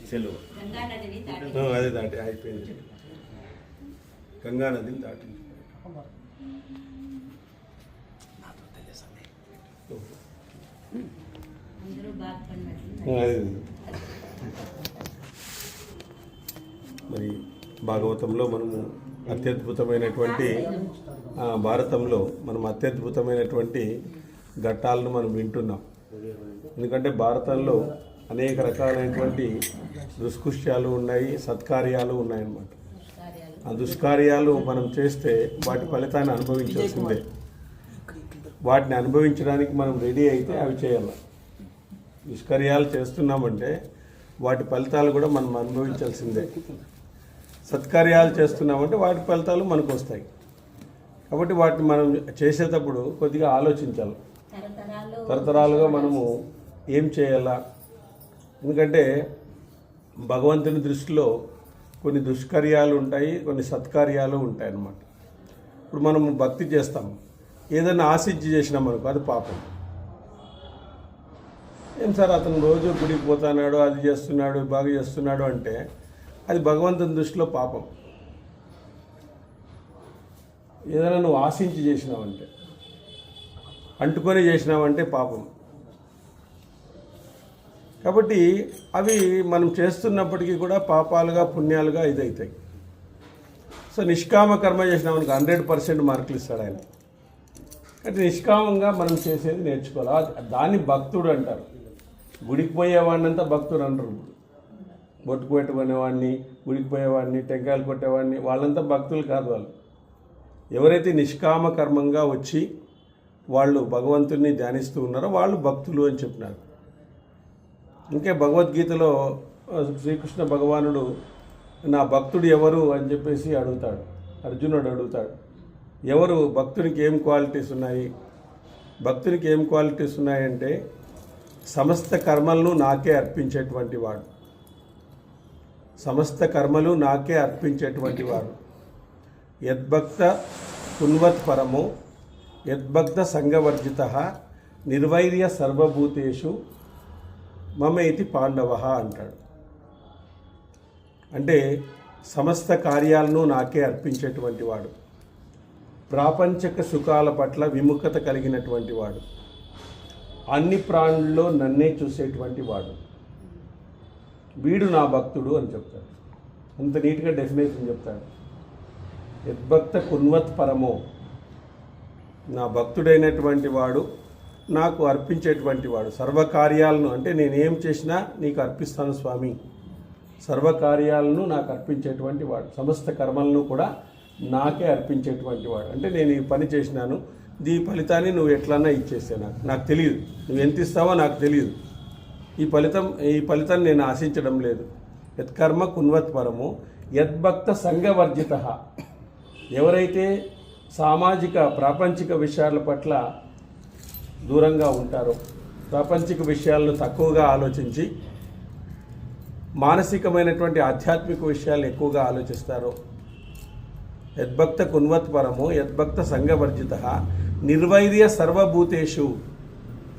సెలవు అదే దాటి అయిపోయింది. గంగా నదిని దాటింది. మరి భాగవతంలో మనము అత్యద్భుతమైనటువంటి భారతంలో మనం అత్యద్భుతమైనటువంటి ఘట్టాలను మనం వింటున్నాం. ఎందుకంటే భారతంలో అనేక రకాలైనటువంటి దుష్కృత్యాలు ఉన్నాయి, సత్కార్యాలు ఉన్నాయన్నమాట. ఆ దుష్కార్యాలు మనం చేస్తే వాటి ఫలితాన్ని అనుభవించాల్సిందే. వాటిని అనుభవించడానికి మనం రెడీ అయితే అవి చేయాలి. దుష్కార్యాలు చేస్తున్నామంటే వాటి ఫలితాలు కూడా మనం అనుభవించాల్సిందే. సత్కార్యాలు చేస్తున్నామంటే వాటి ఫలితాలు మనకు వస్తాయి. కాబట్టి వాటిని మనం చేసేటప్పుడు కొద్దిగా ఆలోచించాలి. తరతరాలుగా మనము ఏం చేయాలా? ఎందుకంటే భగవంతుని దృష్టిలో కొన్ని దుష్కార్యాలు ఉంటాయి, కొన్ని సత్కార్యాలు ఉంటాయి అన్నమాట. ఇప్పుడు మనము భక్తి చేస్తాం, ఏదైనా ఆశించి చేసినాం అనుకో అది పాపం. ఏం సార్ అతను రోజు గుడికి పోతున్నాడు, అది చేస్తున్నాడు, బాగా చేస్తున్నాడు అంటే అది భగవంతుని దృష్టిలో పాపం. ఏదైనా నువ్వు ఆశించి చేసినావంటే, అంటుకొని చేసినావంటే పాపం. కాబట్టి అవి మనం చేస్తున్నప్పటికీ కూడా పాపాలుగా పుణ్యాలుగా ఇదవుతాయి. సో నిష్కామ కర్మ చేసినామనుకో 100% మార్కులు ఇస్తాడు ఆయన. అంటే నిష్కామంగా మనం చేసేది నేర్చుకోవాలి. దాన్ని భక్తుడు అంటారు. గుడికి పోయేవాడినంతా భక్తుడు అంటారు. బొట్టు పెట్టుకునేవాడిని, గుడికి పోయేవాడిని, టెంకాయలు కొట్టేవాడిని వాళ్ళంతా భక్తులు కాదు. వాళ్ళు ఎవరైతే నిష్కామ కర్మంగా వచ్చి వాళ్ళు భగవంతుడిని ధ్యానిస్తూ ఉన్నారో వాళ్ళు భక్తులు అని చెప్పినారు. ఇంకే భగవద్గీతలో శ్రీకృష్ణ భగవానుడు నా భక్తుడు ఎవరు అని చెప్పేసి అడుగుతాడు. అర్జునుడు అడుగుతాడు, ఎవరు భక్తునికి ఏం క్వాలిటీస్ ఉన్నాయి? భక్తునికి ఏం క్వాలిటీస్ ఉన్నాయంటే సమస్త కర్మలను నాకే అర్పించేటువంటి వాడు, సమస్త కర్మలు నాకే అర్పించేటువంటి వాడు. యద్భక్త కున్వత్ పరమో యద్భక్త సంగవర్జిత నిర్వైర్య సర్వభూతేషు మమ ఇతి పాండవ అంటాడు. అంటే సమస్త కార్యాలను నాకే అర్పించేటువంటి వాడు, ప్రాపంచక సుఖాల పట్ల విముఖత కలిగినటువంటి వాడు, అన్ని ప్రాణుల్లో నన్నే చూసేటువంటి వాడు, వీడు నా భక్తుడు అని చెప్తాడు. అంత నీట్గా డెఫినేషన్ చెప్తాడు. యద్భక్త కున్వత్ పరమో, నా భక్తుడైనటువంటి వాడు నాకు అర్పించేటువంటి వాడు. సర్వకార్యాలను అంటే నేనేం చేసినా నీకు అర్పిస్తాను స్వామి, సర్వకార్యాలను నాకు అర్పించేటువంటి వాడు, సమస్త కర్మలను కూడా నాకే అర్పించేటువంటి వాడు. అంటే నేను ఈ పని చేసినాను, ఈ ఫలితాన్ని నువ్వు ఎట్లన్నా ఇచ్చేసే, నాకు తెలియదు, నువ్వు ఎంత ఇస్తావో నాకు తెలియదు, ఈ ఫలితాన్ని నేను ఆశించడం లేదు. యత్కర్మ కున్వత్ పరము యద్భక్త సంఘవర్జిత, ఎవరైతే సామాజిక ప్రాపంచిక విషయాల పట్ల దూరంగా ఉంటారో, ప్రాపంచిక విషయాలను తక్కువగా ఆలోచించి మానసికమైనటువంటి ఆధ్యాత్మిక విషయాలు ఎక్కువగా ఆలోచిస్తారో, యద్భక్త కున్వత్ పరము యద్భక్త సంఘవర్జిత నిర్వైర్య సర్వభూతేషు,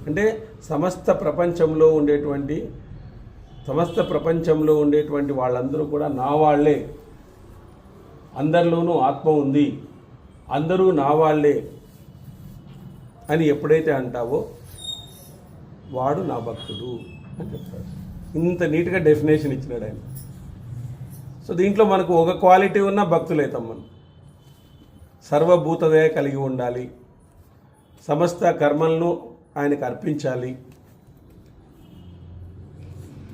అంటే సమస్త ప్రపంచంలో ఉండేటువంటి వాళ్ళందరూ కూడా నా వాళ్ళే, అందరిలోనూ ఆత్మ ఉంది, అందరూ నా వాళ్ళే అని ఎప్పుడైతే అంటావో వాడు నా భక్తుడు అని చెప్తాడు. ఇంత నీట్గా డెఫినేషన్ ఇచ్చినాడు ఆయన. సో దీంట్లో మనకు ఒక క్వాలిటీ ఉన్న భక్తులు అవుతాం మనం. సర్వభూతదయ కలిగి ఉండాలి, సమస్త కర్మలను ఆయనకు అర్పించాలి,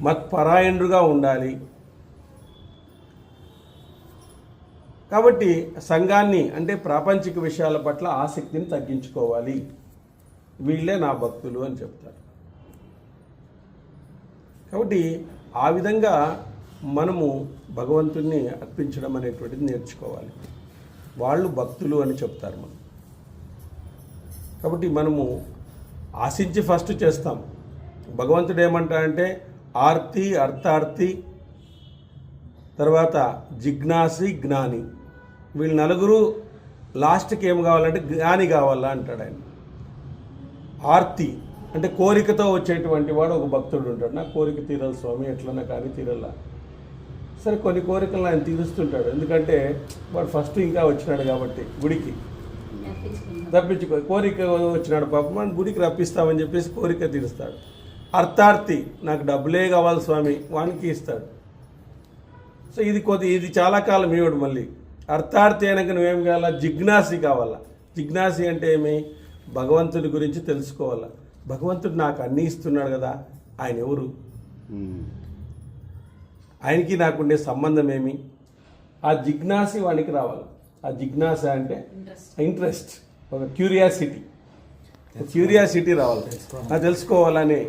మత్పరాయణుడుగా ఉండాలి. కాబట్టి సంఘాన్ని అంటే ప్రాపంచిక విషయాల పట్ల ఆసక్తిని తగ్గించుకోవాలి, వీళ్ళే నా భక్తులు అని చెప్తారు. కాబట్టి ఆ విధంగా మనము భగవంతుణ్ణి అర్పించడం అనేటువంటిది నేర్చుకోవాలి. వాళ్ళు భక్తులు అని చెప్తారు మనం. కాబట్టి మనము ఆశించి ఫస్ట్ చేస్తాం. భగవంతుడు ఏమంటాడంటే ఆర్తి, అర్థార్థి, తర్వాత జిజ్ఞాసి, జ్ఞాని, వీళ్ళు నలుగురు లాస్ట్కి ఏం కావాలంటే జ్ఞాని కావాలా అంటాడు ఆయన. ఆర్తి అంటే కోరికతో వచ్చేటువంటి వాడు ఒక భక్తుడు ఉంటాడు. నా కోరిక తీరాలి స్వామి, ఎట్లన్నా కానీ తీరల్లా. సరే కొన్ని కోరికలను ఆయన తీరుస్తుంటాడు, ఎందుకంటే వాడు ఫస్ట్ ఇంకా వచ్చినాడు కాబట్టి గుడికి తప్పించుకో కోరిక వచ్చినాడు పాపం, మన గుడికి రప్పిస్తామని చెప్పేసి కోరిక తీరుస్తాడు. అర్థార్థి నాకు డబ్బులే కావాలి స్వామి, వానికి ఇస్తాడు. సో ఇది చాలా కాలం ఇవ్వడు. మళ్ళీ అర్థార్థి అయినాక నువ్వేం కావాలా, జిజ్ఞాసి కావాలా. జిజ్ఞాసి అంటే ఏమి, భగవంతుడి గురించి తెలుసుకోవాలా. భగవంతుడు నాకు అన్నీ ఇస్తున్నాడు కదా, ఆయన ఎవరు, ఆయనకి నాకుండే సంబంధం ఏమి, ఆ జిజ్ఞాసి వానికి రావాలి. ఆ జిజ్ఞాస అంటే ఇంట్రెస్ట్, ఒక క్యూరియాసిటీ రావాలి. నాకు తెలుసుకోవాలని,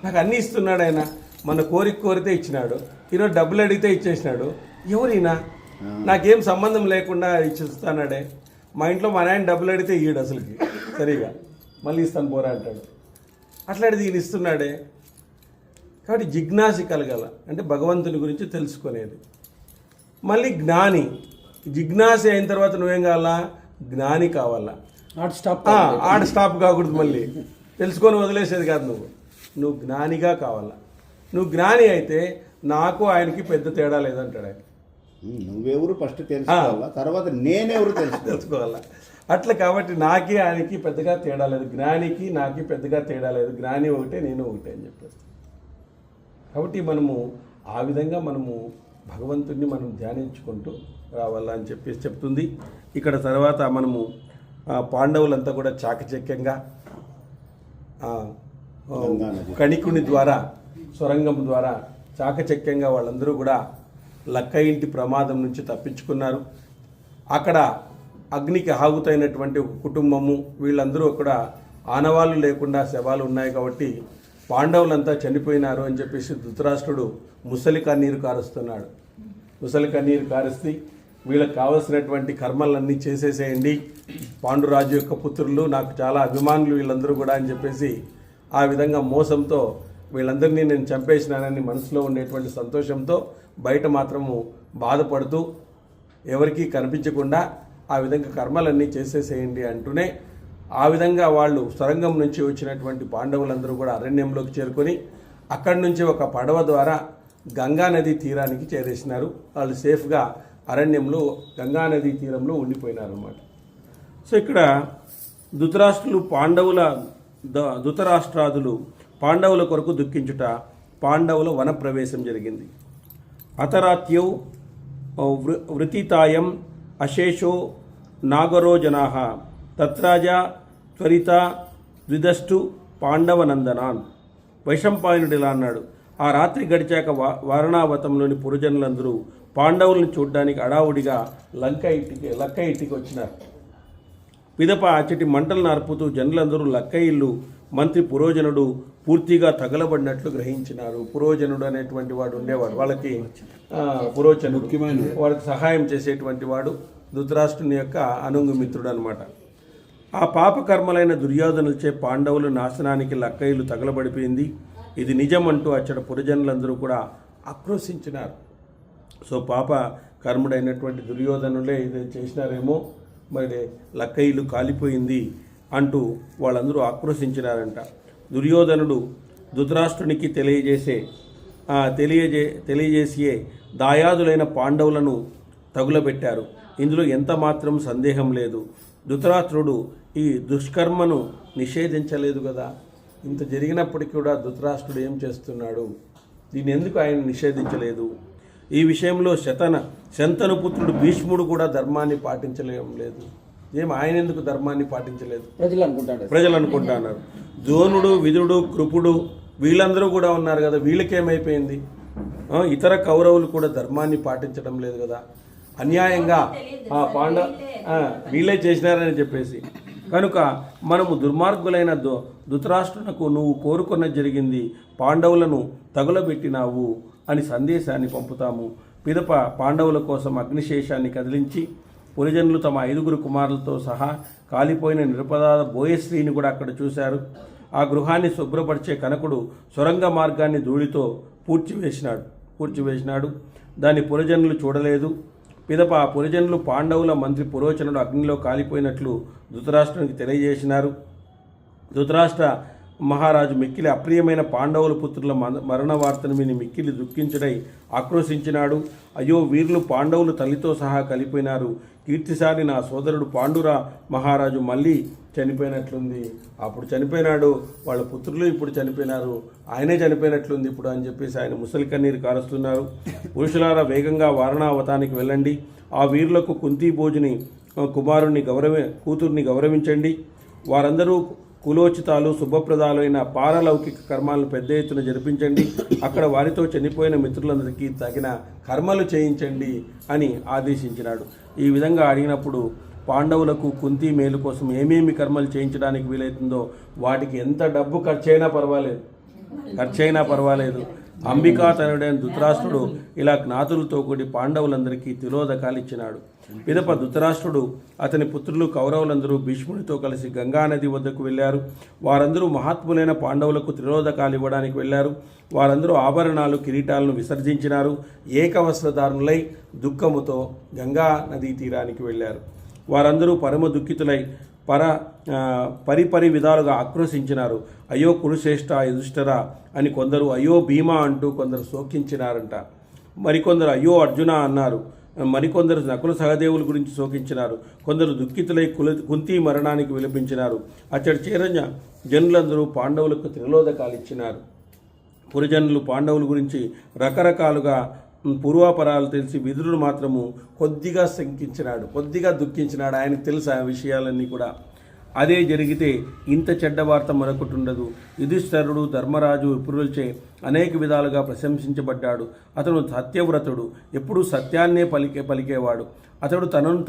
నాకు అన్నీ ఇస్తున్నాడు ఆయన, మన కోరితే ఇచ్చినాడు, ఈరోజు డబ్బులు అడిగితే ఇచ్చేసినాడు, ఎవరైనా నాకేం సంబంధం లేకుండా ఇచ్చిస్తానాడే. మా ఇంట్లో మా నాయన డబ్బులు అడిగితే ఇయ్యడు అసలుకి, సరిగా మళ్ళీ ఇస్తాను పోరా అంటాడు. అట్లాంటిది ఈయన ఇస్తున్నాడే. కాబట్టి జిజ్ఞాసి కలగాల, అంటే భగవంతుని గురించి తెలుసుకునేది. మళ్ళీ జ్ఞాని, జిజ్ఞాసి అయిన తర్వాత నువ్వేం కావాలా, జ్ఞాని కావాలా. ఆడ స్టాప్ కాకూడదు, మళ్ళీ తెలుసుకొని వదిలేసేది కాదు. నువ్వు జ్ఞానిగా కావాలా. నువ్వు జ్ఞాని అయితే నాకు ఆయనకి పెద్ద తేడా లేదంటాడు ఆయన. నువ్వెవరు ఫస్ట్ తెలుసుకోవాలా, తర్వాత నేనెవరు తెలుసుకోవాలా. అట్లా కాబట్టి నాకే ఆయనకి పెద్దగా తేడా లేదు, జ్ఞానికి నాకి పెద్దగా తేడా లేదు, జ్ఞాని ఒకటే నేను ఒకటే అని చెప్పేసి. కాబట్టి మనము ఆ విధంగా మనము భగవంతుడిని మనం ధ్యానించుకుంటూ రావాలా అని చెప్పేసి చెప్తుంది. ఇక్కడ తర్వాత మనము పాండవులంతా కూడా చాకచక్యంగా కణికుని ద్వారా, సొరంగం ద్వారా చాకచక్యంగా వాళ్ళందరూ కూడా లక్క ఇంటి ప్రమాదం నుంచి తప్పించుకున్నారు. అక్కడ అగ్నికి ఆహుతైనటువంటి ఒక కుటుంబము, వీళ్ళందరూ కూడా ఆనవాళ్ళు లేకుండా శవాలు ఉన్నాయి కాబట్టి పాండవులంతా చనిపోయినారు అని చెప్పేసి ధృతరాష్ట్రుడు ముసలి కన్నీరు కారుస్తున్నాడు. ముసలి కన్నీరు కారుస్తే వీళ్ళకి కావలసినటువంటి కర్మలన్నీ చేసేసేయండి, పాండురాజు యొక్క పుత్రులు నాకు చాలా అభిమానులు వీళ్ళందరూ కూడా అని చెప్పేసి ఆ విధంగా మోసంతో వీళ్ళందరినీ నేను చంపేసినానని మనసులో ఉండేటువంటి సంతోషంతో బయట మాత్రము బాధపడుతూ ఎవరికీ కనిపించకుండా ఆ విధంగా కర్మలన్నీ చేసేసేయండి అంటూనే ఆ విధంగా వాళ్ళు సొరంగం నుంచి వచ్చినటువంటి పాండవులందరూ కూడా అరణ్యంలోకి చేరుకొని అక్కడి నుంచి ఒక పడవ ద్వారా గంగా నది తీరానికి చేరేసినారు. వాళ్ళు సేఫ్గా అరణ్యంలో గంగా నది తీరంలో ఉండిపోయినారు అన్నమాట. సో ఇక్కడ ధృతరాష్ట్రాదులు పాండవుల కొరకు దుఃఖించుట, పాండవుల వనప్రవేశం జరిగింది. అతరాత్యౌ వృతితాయం అశేషో నాగరో జనాః తత్రాజా త్వరిత ద్విదష్టు పాండవనందనాన్. వైశంపాయనుడు ఇలా అన్నాడు, ఆ రాత్రి గడిచాక వారణావతంలోని పురజనులందరూ పాండవులను చూడ్డానికి అడావుడిగా లక్క ఇంటికి వచ్చినారు. పిదప అచ్చటి మంటలు నార్పుతూ జనులందరూ లక్క ఇల్లు మంత్రి పురోజనుడు పూర్తిగా తగలబడినట్లు గ్రహించినారు. పురోజనుడు అనేటువంటి వాడు ఉండేవాడు, వాళ్ళకి పురోచనుడు ముఖ్యమైన వాళ్ళకి సహాయం చేసేటువంటి వాడు, ధృతరాష్ట్రుని యొక్క అనుంగు మిత్రుడు అనమాట. ఆ పాపకర్మలైన దుర్యోధనులచే పాండవుల నాశనానికి లక్క ఇల్లు తగలబడిపోయింది, ఇది నిజమంటూ అచ్చట పురజనులందరూ కూడా ఆక్రోశించినారు. సో పాప కర్ముడైనటువంటి దుర్యోధనులే ఇది చేసినారేమో, మరి లక్క ఇల్లు కాలిపోయింది అంటూ వాళ్ళందరూ ఆక్రోశించినారంట. దుర్యోధనుడు ధృతరాష్ట్రునికి తెలియజేసే దాయాదులైన పాండవులను తగులబెట్టారు. ఇందులో ఎంత మాత్రం సందేహం లేదు. ధృతరాష్ట్రుడు ఈ దుష్కర్మను నిషేధించలేదు కదా. ఇంత జరిగినప్పటికీ కూడా ధృతరాష్ట్రుడు ఏం చేస్తున్నాడు, దీన్ని ఎందుకు ఆయన నిషేధించలేదు? ఈ విషయంలో శంతను పుత్రుడు భీష్ముడు కూడా ధర్మాన్ని పాటించలేం లేదు. ఆయన ఎందుకు ధర్మాన్ని పాటించలేదు? ప్రజలు అనుకుంటున్నారు. ద్రోణుడు, విదురుడు, కృపుడు వీళ్ళందరూ కూడా ఉన్నారు కదా, వీళ్ళకేమైపోయింది? ఇతర కౌరవులు కూడా ధర్మాన్ని పాటించడం లేదు కదా, అన్యాయంగా వీళ్ళే చేసినారని చెప్పేసి. కనుక మనము దుర్మార్గులైన ధృతరాష్ట్రునకు నువ్వు కోరుకున్న జరిగింది, పాండవులను తగులబెట్టినావు అని సందేశాన్ని పంపుతాము. పిదప పాండవుల కోసం అగ్నిశేషాన్ని కదిలించి పురజనులు తమ 5 కుమారులతో సహా కాలిపోయిన నిరపరాధ బోయశ్రీని కూడా అక్కడ చూశారు. ఆ గృహాన్ని శుభ్రపరిచే కనకుడు సొరంగ మార్గాన్ని ధూళితో పూడ్చివేసినాడు. దాన్ని పురజనులు చూడలేదు. పిదప ఆ పురజనులు పాండవుల మంత్రి పురోచనుడు అగ్నిలో కాలిపోయినట్లు ధృతరాష్ట్రునికి తెలియజేసినారు. ధృతరాష్ట్ర మహారాజు మిక్కిలి అప్రియమైన పాండవుల పుత్రుల మరణ వార్తను విని మిక్కిలి దుఃఖించుడై ఆక్రోశించినాడు. అయ్యో, వీరులు పాండవులు తల్లితో సహా కలిపోయినారు. కీర్తిశాలి నా సోదరుడు పాండురా మహారాజు మళ్ళీ చనిపోయినట్లుంది. అప్పుడు చనిపోయినాడు, వాళ్ళ పుత్రులు ఇప్పుడు చనిపోయినారు, ఆయనే చనిపోయినట్లుంది ఇప్పుడు అని చెప్పేసి ఆయన ముసలి కన్నీరు కారుస్తున్నారు. పురుషులారా, వేగంగా వారణావతానికి వెళ్ళండి. ఆ వీరులకు కుంతీ భోజుని కూతుర్ని గౌరవించండి. వారందరూ కులోచితాలు శుభప్రదాలైన పారలౌకిక కర్మాలను పెద్ద ఎత్తున జరిపించండి. అక్కడ వారితో చనిపోయిన మిత్రులందరికీ తగిన కర్మలు చేయించండి అని ఆదేశించినాడు. ఈ విధంగా అడిగినప్పుడు పాండవులకు కుంతి మేలు కోసం ఏమేమి కర్మలు చేయించడానికి వీలవుతుందో వాటికి ఎంత డబ్బు ఖర్చైనా పర్వాలేదు. అంబికా తనుడైన ధృతరాష్ట్రుడు ఇలా జ్ఞాతులతో కూడి పాండవులందరికీ తిలోదకాలు ఇచ్చినాడు. పిదప ధృతరాష్ట్రుడు అతని పుత్రులు కౌరవులందరూ భీష్మునితో కలిసి గంగానది వద్దకు వెళ్ళారు. వారందరూ మహాత్ములైన పాండవులకు తిలోదకాలు ఇవ్వడానికి వెళ్ళారు. వారందరూ ఆభరణాలు కిరీటాలను విసర్జించినారు. ఏకవస్త్రధారులై దుఃఖముతో గంగా నదీ తీరానికి వెళ్ళారు. వారందరూ పరమ దుఃఖితులై పరిపరి విధాలుగా ఆక్రోశించినారు. అయ్యో కురుశ్రేష్ఠ, యుధిష్ఠిరా అని కొందరు, అయ్యో భీమా అంటూ కొందరు శోకించినారంట. మరికొందరు అయ్యో అర్జున అన్నారు. మరికొందరు నకుల సహదేవుల గురించి శోకించినారు. కొందరు దుఃఖితులై కుంతి మరణానికి విలపించినారు. అచ్చడి చేరణ జనులందరూ పాండవులకు త్రిలోదకాలు ఇచ్చినారు. పురజనులు పాండవుల గురించి రకరకాలుగా పూర్వాపరాలు తెలిసి విదురుడు మాత్రము కొద్దిగా శంకించినాడు, కొద్దిగా దుఃఖించినాడు. ఆయనకు తెలుసు ఆ విషయాలన్నీ కూడా. అదే జరిగితే ఇంత చెడ్డ వార్త మరొకటి ఉండదు. యుధిష్ఠిరుడు ధర్మరాజు విప్రులచే అనేక విధాలుగా ప్రశంసించబడ్డాడు. అతను సత్యవ్రతుడు, ఎప్పుడూ సత్యాన్నే పలికేవాడు. అతడు తనను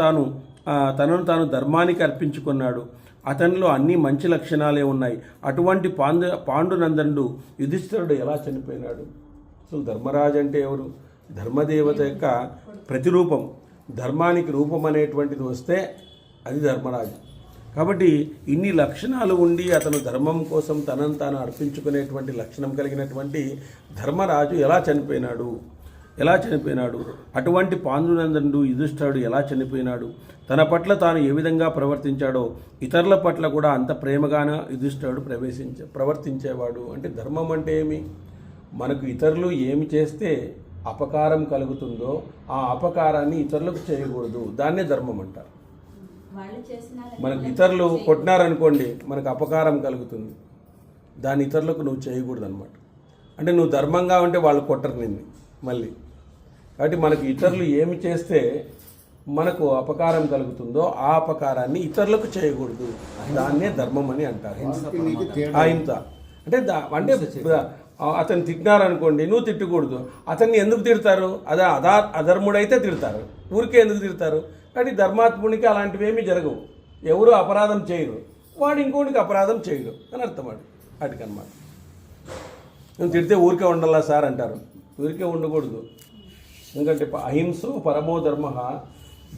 తాను ధర్మానికి అర్పించుకున్నాడు. అతనిలో అన్ని మంచి లక్షణాలే ఉన్నాయి. అటువంటి పాండునందనుడు యుధిష్ఠిరుడు ఎలా చనిపోయినాడు? అసలు ధర్మరాజు అంటే ఎవరు? ధర్మదేవత యొక్క ప్రతిరూపం. ధర్మానికి రూపం అనేటువంటిది వస్తే అది ధర్మరాజు. కాబట్టి ఇన్ని లక్షణాలు ఉండి అతను ధర్మం కోసం తనను తాను అర్పించుకునేటువంటి లక్షణం కలిగినటువంటి ధర్మరాజు ఎలా చనిపోయినాడు? అటువంటి పాండునందనుడు యుధిష్ఠిరుడు ఎలా చనిపోయినాడు? తన పట్ల తాను ఏ విధంగా ప్రవర్తించాడో ఇతరుల పట్ల కూడా అంత ప్రేమగానే యుధిష్ఠిరుడు ప్రవర్తించేవాడు. అంటే ధర్మం అంటే ఏమి? మనకు ఇతరులు ఏమి చేస్తే అపకారం కలుగుతుందో ఆ అపకారాన్ని ఇతరులకు చేయకూడదు, దాన్నే ధర్మం అంటారు. మనకు ఇతరులు కొట్టినారనుకోండి, మనకు అపకారం కలుగుతుంది, దాని ఇతరులకు నువ్వు చేయకూడదు అనమాట. అంటే నువ్వు ధర్మంగా ఉంటే వాళ్ళు కొట్టరు నిన్ను మళ్ళీ. కాబట్టి మనకు ఇతరులు ఏమి చేస్తే మనకు అపకారం కలుగుతుందో ఆ అపకారాన్ని ఇతరులకు చేయకూడదు, దాన్నే ధర్మం అని అంటారు. అహింస అంటే అతను తిట్టినారనుకోండి, నువ్వు తిట్టకూడదు. అతన్ని ఎందుకు తిడతారు? అధర్ముడైతే తిడతారు, ఊరికే ఎందుకు తిడతారు? కాబట్టి ధర్మాత్మునికి అలాంటివి ఏమీ జరగవు. ఎవరు అపరాధం చేయరు, వాడు ఇంకోటికి అపరాధం చేయడు అని అర్థమాడు వాటికన్నమాట. నువ్వు తిడితే ఊరికే ఉండాలా సార్ అంటారు. ఊరికే ఉండకూడదు. ఎందుకంటే అహింసో పరమో ధర్మ,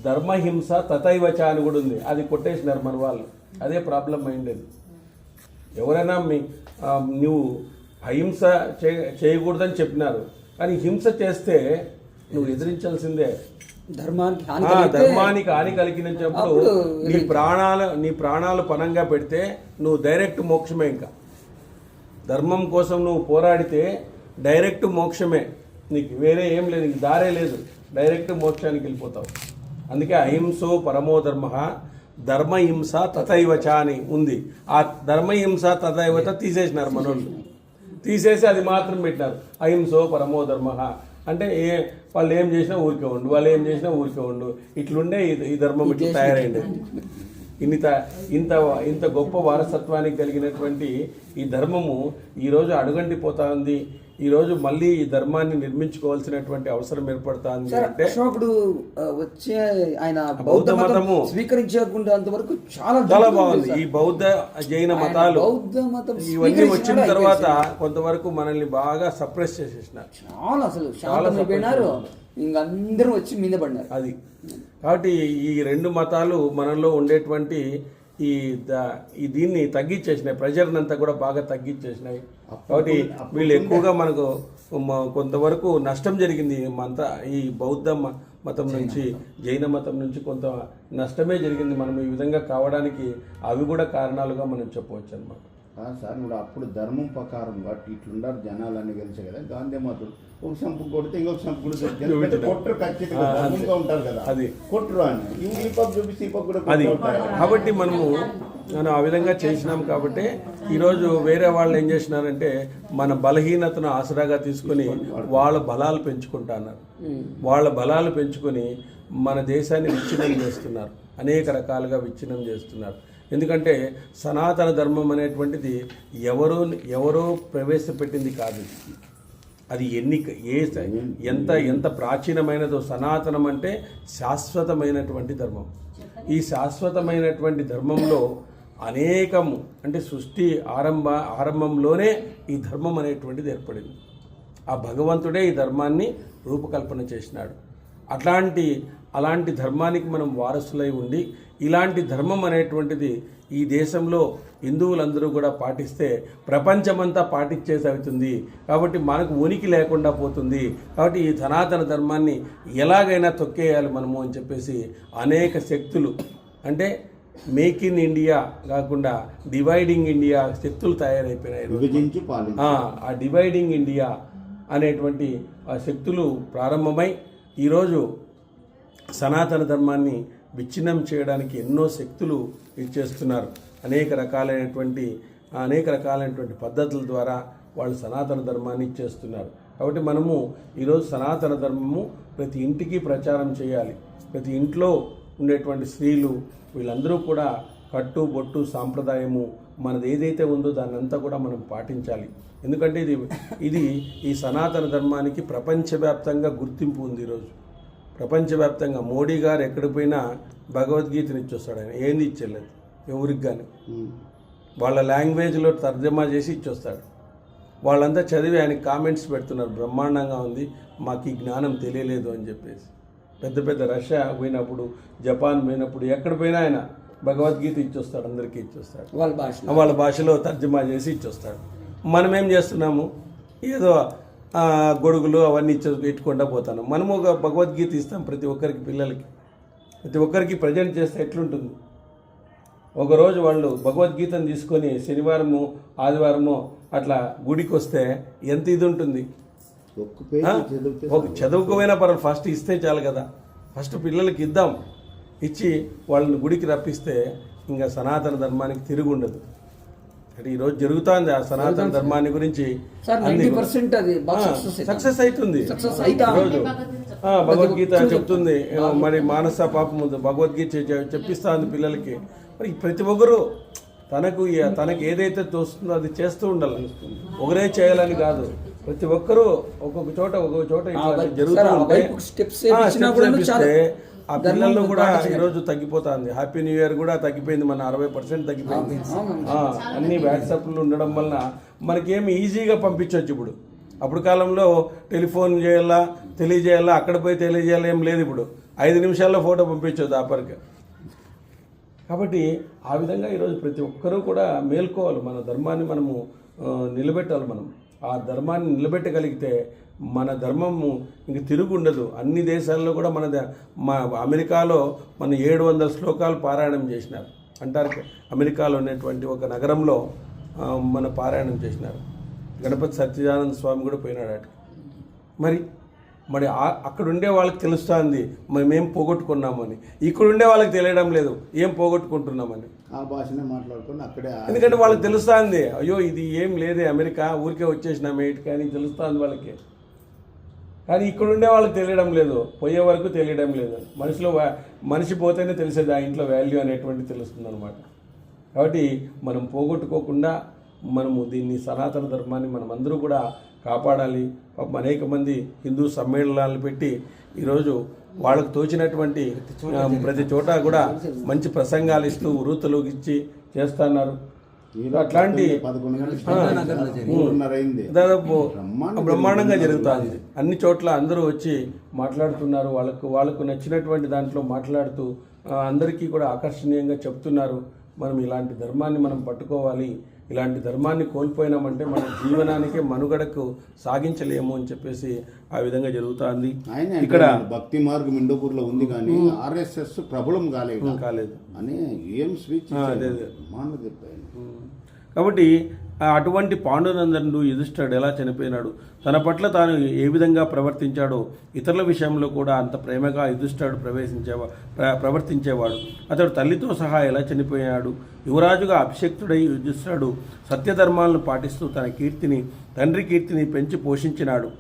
ధర్మహింస తథైవచ అని కూడా ఉంది. అది కొట్టేసినారు మన వాళ్ళు. అదే ప్రాబ్లం అయిండేది. ఎవరైనా నువ్వు అహింస చేయకూడదని చెప్పినారు, కానీ హింస చేస్తే నువ్వు ఎదిరించాల్సిందే. ధర్మానికి హాని కలిగినప్పుడు నీ ప్రాణాలు పణంగా పెడితే నువ్వు డైరెక్ట్ మోక్షమే. ఇంకా ధర్మం కోసం నువ్వు పోరాడితే డైరెక్ట్ మోక్షమే, నీకు వేరే ఏం లేదు, నీకు దారే లేదు, డైరెక్ట్ మోక్షానికి వెళ్ళిపోతావు. అందుకే అహింసో పరమో ధర్మ, ధర్మహింస తథైవచ అని ఉంది. ఆ ధర్మహింస తథైవచ తీసేసినారు మనోళ్ళు. తీసేసి అది మాత్రం పెట్టినారు, అహింసో పరమో ధర్మ. అంటే వాళ్ళు ఏం చేసినా ఊరికే ఉండు, వాళ్ళు ఏం చేసినా ఊరికే ఉండు, ఇట్లుండే ఈ ధర్మం ఇట్లా తయారైంది. ఇంత గొప్ప వారసత్వానికి కలిగినటువంటి ఈ ధర్మము ఈరోజు అడుగంటిపోతా ఉంది. ఈరోజు మళ్ళీ ఈ ధర్మాన్ని నిర్మించుకోవాల్సినటువంటి అవసరం ఏర్పడుతుంది. అంటే అశోకుడు వచ్చే ఆయన బౌద్ధ మతము స్వీకరించేంత వరకు చాలా బాగుంది. ఈ బౌద్ధ జైన మతాలు ఇవన్నీ వచ్చిన తర్వాత కొంతవరకు మనల్ని బాగా సప్రెస్ చేసేసినారు. చాలా అసలు శాంతమైపోయినారు, ఇంకందరూ వచ్చి మీద పడినారు. అది కాబట్టి ఈ రెండు మతాలు మనలో ఉండేటువంటి దీన్ని తగ్గించేసినాయి, ప్రెజర్నంతా కూడా బాగా తగ్గించేసినాయి. కాబట్టి వీళ్ళు ఎక్కువగా మనకు కొంతవరకు నష్టం జరిగింది. ఈ బౌద్ధ మతం నుంచి జైన మతం నుంచి కొంత నష్టమే జరిగింది. మనం ఈ విధంగా కావడానికి అవి కూడా కారణాలుగా మనం చెప్పవచ్చు అన్నమాట. సార్ ఇప్పుడు అప్పుడు ధర్మం ప్రకారం బట్టి ఇట్లుండారు జనాలన్నీ కలిసి కదా గాంధీ మాత్రం ఒక సంపు కొడితే ఇంకొక సంపు కూడా కొట్టరు ఖచ్చితంగా ధర్మంగా ఉంటారు కదా అది కొట్టరు అని ఈ పక్క చూపిస్తే ఈ పక్క కూడా అది కొట్టుకుంటారు. కాబట్టి మనం ఆ విధంగా చేసినాం కాబట్టి ఈరోజు వేరే వాళ్ళు ఏం చేసినారంటే మన బలహీనతను ఆసరాగా తీసుకొని వాళ్ళ బలాలు పెంచుకుంటున్నారు. వాళ్ళ బలాలు పెంచుకొని మన దేశాన్ని విచ్ఛిన్నం చేస్తున్నారు, అనేక రకాలుగా విచ్ఛిన్నం చేస్తున్నారు. ఎందుకంటే సనాతన ధర్మం అనేటువంటిది ఎవరో ప్రవేశపెట్టింది కాదు. అది ఎంత ప్రాచీనమైనదో. సనాతనం అంటే శాశ్వతమైనటువంటి ధర్మం. ఈ శాశ్వతమైనటువంటి ధర్మంలో అనేకము అంటే సృష్టి ఆరంభంలోనే ఈ ధర్మం అనేటువంటిది ఏర్పడింది. ఆ భగవంతుడే ఈ ధర్మాన్ని రూపకల్పన చేసినాడు. అలాంటి ధర్మానికి మనం వారసులై ఉండి ఇలాంటి ధర్మం అనేటువంటిది ఈ దేశంలో హిందువులందరూ కూడా పాటిస్తే ప్రపంచమంతా పాటించేసి అవుతుంది. కాబట్టి మనకు ఉనికి లేకుండా పోతుంది. కాబట్టి ఈ సనాతన ధర్మాన్ని ఎలాగైనా తొక్కేయాలి మనము అని చెప్పేసి అనేక శక్తులు, అంటే మేక్ ఇన్ ఇండియా కాకుండా డివైడింగ్ ఇండియా శక్తులు తయారైపోయినాయి. విభజించి పాలించు. ఆ డివైడింగ్ ఇండియా అనేటువంటి ఆ శక్తులు ప్రారంభమై ఈరోజు సనాతన ధర్మాన్ని విచ్ఛిన్నం చేయడానికి ఎన్నో శక్తులు ఇచ్చేస్తున్నారు. అనేక రకాలైనటువంటి పద్ధతుల ద్వారా వాళ్ళు సనాతన ధర్మాన్ని ఇచ్చేస్తున్నారు. కాబట్టి మనము ఈరోజు సనాతన ధర్మము ప్రతి ఇంటికి ప్రచారం చేయాలి. ప్రతి ఇంట్లో ఉండేటువంటి స్త్రీలు వీళ్ళందరూ కూడా కట్టు బొట్టు సాంప్రదాయము మనది ఏదైతే ఉందో దాన్ని అంతా కూడా మనం పాటించాలి. ఎందుకంటే ఇది ఈ సనాతన ధర్మానికి ప్రపంచవ్యాప్తంగా గుర్తింపు ఉంది. ఈరోజు ప్రపంచవ్యాప్తంగా మోడీ గారు ఎక్కడికి పోయినా భగవద్గీతను ఇచ్చొస్తాడు. ఆయన ఏంది ఇచ్చేలేదు ఎవరికి కానీ. వాళ్ళ లాంగ్వేజ్లో తర్జమా చేసి ఇచ్చొస్తాడు. వాళ్ళంతా చదివి ఆయనకి కామెంట్స్ పెడుతున్నారు, బ్రహ్మాండంగా ఉంది, మాకు ఈ జ్ఞానం తెలియలేదు అని చెప్పేసి. పెద్ద రష్యా పోయినప్పుడు, జపాన్ పోయినప్పుడు, ఎక్కడ పోయినా ఆయన భగవద్గీత ఇచ్చొస్తాడు, అందరికీ ఇచ్చొస్తాడు. వాళ్ళ భాషలో తర్జమా చేసి ఇచ్చొస్తాడు. మనం ఏం చేస్తున్నాము, ఏదో గొడుగులు అవన్నీ ఇట్టుకుండా పోతాను. మనము ఒక భగవద్గీత ఇస్తాం ప్రతి ఒక్కరికి, పిల్లలకి ప్రతి ఒక్కరికి ప్రజెంట్ చేస్తే ఎట్లుంటుంది. ఒకరోజు వాళ్ళు భగవద్గీతను తీసుకొని శనివారము ఆదివారము అట్లా గుడికి వస్తే ఎంత ఇది ఉంటుంది. చదువుకోమైనా పర్వాలేదు, ఫస్ట్ ఇస్తే చాలు కదా. ఫస్ట్ పిల్లలకి ఇద్దాం, ఇచ్చి వాళ్ళని గుడికి రప్పిస్తే ఇంకా సనాతన ధర్మానికి తిరిగి ఉండదు. అంటే ఈరోజు జరుగుతుంది ఆ సనాతన ధర్మాన్ని గురించి సక్సెస్ అవుతుంది. ఈరోజు భగవద్గీత చెప్తుంది, మరి మానస పాపం ముందు భగవద్గీత చెప్పిస్తా ఉంది పిల్లలకి. మరి ప్రతి ఒక్కరూ తనకు ఏదైతే తోస్తుందో అది చేస్తూ ఉండాలి. ఒకరే చేయాలని కాదు, ప్రతి ఒక్కరూ ఒక్కొక్క చోట జరుగుతూ ఉంటే ఆ పిల్లల్లో కూడా ఈరోజు తగ్గిపోతుంది. హ్యాపీ న్యూ ఇయర్ కూడా తగ్గిపోయింది, మన 60% తగ్గిపోయింది. అన్ని వాట్సాప్లు ఉండడం వలన మనకేమి ఈజీగా పంపించవచ్చు. అప్పుడు కాలంలో టెలిఫోన్ తెలియజేయాలా, అక్కడ పోయి తెలియజేయాలి ఏం లేదు. ఇప్పుడు 5 నిమిషాల్లో ఫోటో పంపించవచ్చు ఆపరికి. కాబట్టి ఆ విధంగా ఈరోజు ప్రతి ఒక్కరూ కూడా మేల్కోవాలి. మన ధర్మాన్ని మనము నిలబెట్టాలి. మనం ఆ ధర్మాన్ని నిలబెట్టగలిగితే మన ధర్మము ఇంక తిరుగుండదు. అన్ని దేశాల్లో కూడా మా అమెరికాలో మన 700 శ్లోకాలు పారాయణం చేసినారు అంటారు. అమెరికాలో ఉన్నటువంటి ఒక నగరంలో మన పారాయణం చేసినారు. గణపతి సత్యనారాయణ స్వామి కూడా పోయినాడు అటు. మరి అక్కడ ఉండే వాళ్ళకి తెలుస్తుంది మేమేం పోగొట్టుకున్నామని. ఇక్కడ ఉండే వాళ్ళకి తెలియడం లేదు ఏం పోగొట్టుకుంటున్నామని. ఆ భాషనే మాట్లాడుకుని అక్కడే, ఎందుకంటే వాళ్ళకి తెలుస్తుంది, అయ్యో ఇది ఏం లేదే, అమెరికా ఊరికే వచ్చేసినామే ఇటు కానీ తెలుస్తుంది వాళ్ళకి. కానీ ఇక్కడ ఉండే వాళ్ళకి తెలియడం లేదు, పోయే వరకు తెలియడం లేదు. మనిషి పోతేనే తెలిసేది ఆ ఇంట్లో వాల్యూ అనేటువంటి తెలుస్తుంది అనమాట. కాబట్టి మనం పోగొట్టుకోకుండా మనము దీన్ని సనాతన ధర్మాన్ని మనం అందరూ కూడా కాపాడాలి. అనేక మంది హిందూ సమ్మేళనాలు పెట్టి ఈరోజు వాళ్ళకు తోచినటువంటి ప్రతి చోట కూడా మంచి ప్రసంగాలు ఇస్తూ వృత్తులు ఇచ్చి చేస్తున్నారు. అట్లాంటి దాదాపు బ్రహ్మాండంగా జరుగుతుంది. అన్ని చోట్ల అందరూ వచ్చి మాట్లాడుతున్నారు. వాళ్ళకు నచ్చినటువంటి దాంట్లో మాట్లాడుతూ అందరికీ కూడా ఆకర్షణీయంగా చెప్తున్నారు. మనం ఇలాంటి ధర్మాన్ని మనం పట్టుకోవాలి. ఇలాంటి ధర్మాన్ని కోల్పోయినామంటే మన జీవనానికి మనుగడకు సాగించలేము అని చెప్పేసి ఆ విధంగా జరుగుతుంది. ఇక్కడ భక్తి మార్గం ఇండోపూర్లో ఉంది కానీ RSS ప్రబలం కాలేదు అని ఏం స్పీచ్ చెప్పాను. కాబట్టి అటువంటి పాండునందనుడు యుధిష్ఠిరుడు ఎలా చనిపోయినాడు, తన పట్ల తాను ఏ విధంగా ప్రవర్తించాడో ఇతరుల విషయంలో కూడా అంత ప్రేమగా యుధిష్ఠిరుడు ప్రవర్తించేవాడు. అతడు తల్లితో సహా ఎలా చనిపోయాడు. యువరాజుగా అభిషక్తుడై యుధిష్ఠిరుడు సత్యధర్మాలను పాటిస్తూ తన తండ్రి కీర్తిని పెంచి పోషించినాడు.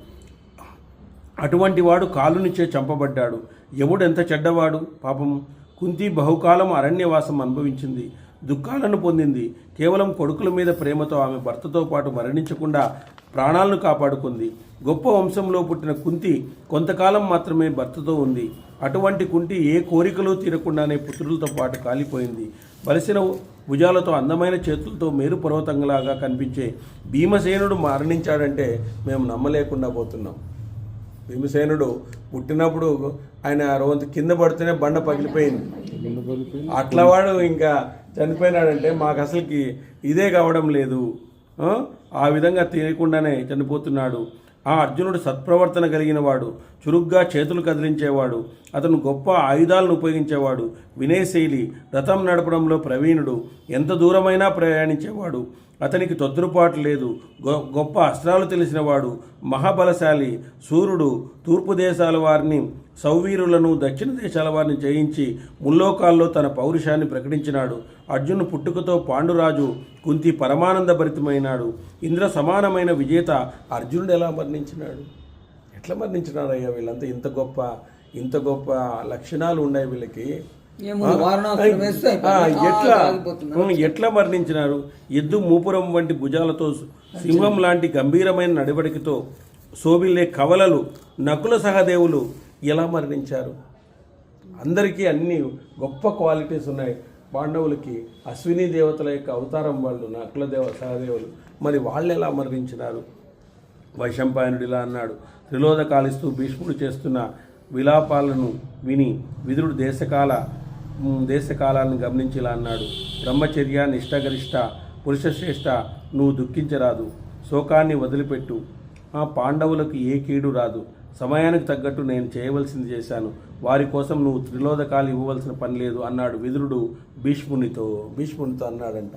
అటువంటి వాడు కాలునిచ్చే చంపబడ్డాడు. యముడు ఎంత చెడ్డవాడు. పాపం కుంతి బహుకాలం అరణ్యవాసం అనుభవించింది, దుఃఖాలను పొందింది. కేవలం కొడుకుల మీద ప్రేమతో ఆమె భర్తతో పాటు మరణించకుండా ప్రాణాలను కాపాడుకుంది. గొప్ప వంశంలో పుట్టిన కుంతి కొంతకాలం మాత్రమే భర్తతో ఉంది. అటువంటి కుంతి ఏ కోరికలు తీరకుండానే పుత్రులతో పాటు కాలిపోయింది. బలిసిన భుజాలతో అందమైన చేతులతో మేరు పర్వతంలాగా కనిపించే భీమసేనుడు మరణించాడంటే మేము నమ్మలేకుండా పోతున్నాం. భీమసేనుడు పుట్టినప్పుడు ఆయన రోజు కింద పడితేనే బండ పగిలిపోయింది. అట్లా వాడు ఇంకా చనిపోయినాడంటే మాకు అసలుకి ఇదే కావడం లేదు. ఆ విధంగా తెలియకుండానే చనిపోతున్నాడు. ఆ అర్జునుడు సత్ప్రవర్తన కలిగిన వాడు, చురుగ్గా చేతులు కదిలించేవాడు, అతను గొప్ప ఆయుధాలను ఉపయోగించేవాడు, వినయశైలి, రథం నడపడంలో ప్రవీణుడు, ఎంత దూరమైనా ప్రయాణించేవాడు, అతనికి తొద్దురుపాటు లేదు, గొప్ప అస్త్రాలు తెలిసినవాడు, మహాబలశాలి, సూర్యుడు, తూర్పు దేశాల వారిని సౌవీరులను దక్షిణ దేశాల వారిని జయించి ముల్లోకాల్లో తన పౌరుషాన్ని ప్రకటించినాడు. అర్జును పుట్టుకతో పాండురాజు కుంతి పరమానంద భరితమైనాడు. ఇంద్ర సమానమైన విజేత అర్జునుడు ఎలా మరణించినాడు? ఎట్లా మరణించినాడు అయ్యా? వీళ్ళంతా ఇంత గొప్ప లక్షణాలు ఉన్నాయి వీళ్ళకి. ఎట్లా మరణించినారు? ఎద్దు మూపురం వంటి భుజాలతో, సింహం లాంటి గంభీరమైన నడివడికతో శోభిల్లే కవలలు, నకుల సహదేవులు ఎలా మరణించారు? అందరికీ అన్ని గొప్ప క్వాలిటీస్ ఉన్నాయి. పాండవులకి అశ్విని దేవతల యొక్క అవతారం వాళ్ళు, నకుల సహదేవులు. మరి వాళ్ళు ఎలా మరణించినారు? వైశంపాయనుడు ఇలా అన్నాడు. త్రిలోదకాలిస్తూ భీష్ముడు చేస్తున్న విలాపాలను విని విదురుడు దేశకాలాలను గమనించి ఇలా అన్నాడు. బ్రహ్మచర్య, నిష్టగరిష్ట, పురుషశ్రేష్ఠ, నువ్వు దుఃఖించరాదు, శోకాన్ని వదిలిపెట్టు. ఆ పాండవులకు ఏ కీడు రాదు. సమయానికి తగ్గట్టు నేను చేయవలసింది చేశాను. వారి కోసం నువ్వు త్రిలోదకాలు ఇవ్వవలసిన పని లేదు అన్నాడు విదురుడు భీష్మునితో అన్నాడంట.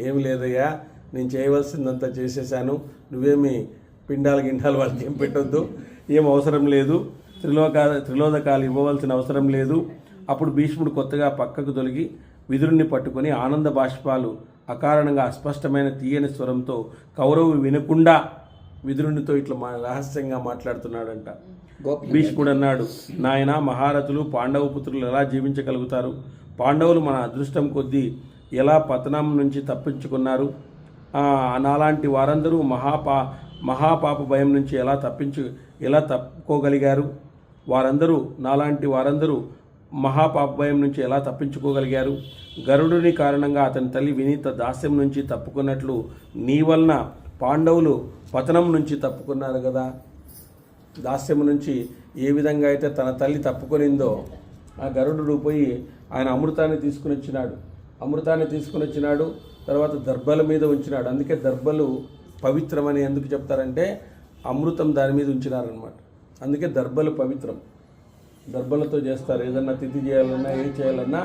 ఏమి లేదయ్యా, నేను చేయవలసిందంతా చేసేసాను. నువ్వేమి గిండాలు వాళ్ళకి ఏం పెట్టొద్దు, ఏం అవసరం లేదు, త్రిలోదకాలు ఇవ్వవలసిన అవసరం లేదు. అప్పుడు భీష్ముడు కొత్తగా పక్కకు తొలగి విదురుణ్ణి పట్టుకొని ఆనంద బాష్పాలు అకారణంగా అస్పష్టమైన తీయని స్వరంతో కౌరవు వినకుండా విదురునితో ఇట్లా రహస్యంగా మాట్లాడుతున్నాడంట. భీష్ముడు అన్నాడు, నాయన, మహారథులు పాండవ పుత్రులు ఎలా జీవించగలుగుతారు? పాండవులు మన అదృష్టం కొద్దీ ఎలా పతనం నుంచి తప్పించుకున్నారు? నాలాంటి వారందరూ మహాపాప భయం నుంచి ఎలా తప్పుకోగలిగారు? నాలాంటి వారందరూ మహాపాప భయం నుంచి ఎలా తప్పించుకోగలిగారు? గరుడుని కారణంగా అతని తల్లి వినీత దాస్యం నుంచి తప్పుకున్నట్లు నీ వలన పాండవులు పతనం నుంచి తప్పుకున్నారు కదా. దాస్యం నుంచి ఏ విధంగా అయితే తన తల్లి తప్పుకొనిందో, ఆ గరుడు పోయి ఆయన అమృతాన్ని తీసుకుని వచ్చినాడు. తర్వాత దర్భల మీద ఉంచినాడు. అందుకే దర్భలు పవిత్రమని ఎందుకు చెప్తారంటే అమృతం దాని మీద ఉంచినారనమాట. అందుకే దర్భలు పవిత్రం. దర్భలతో చేస్తారు. ఏదన్నా తిథి చేయాలన్నా, ఏం చేయాలన్నా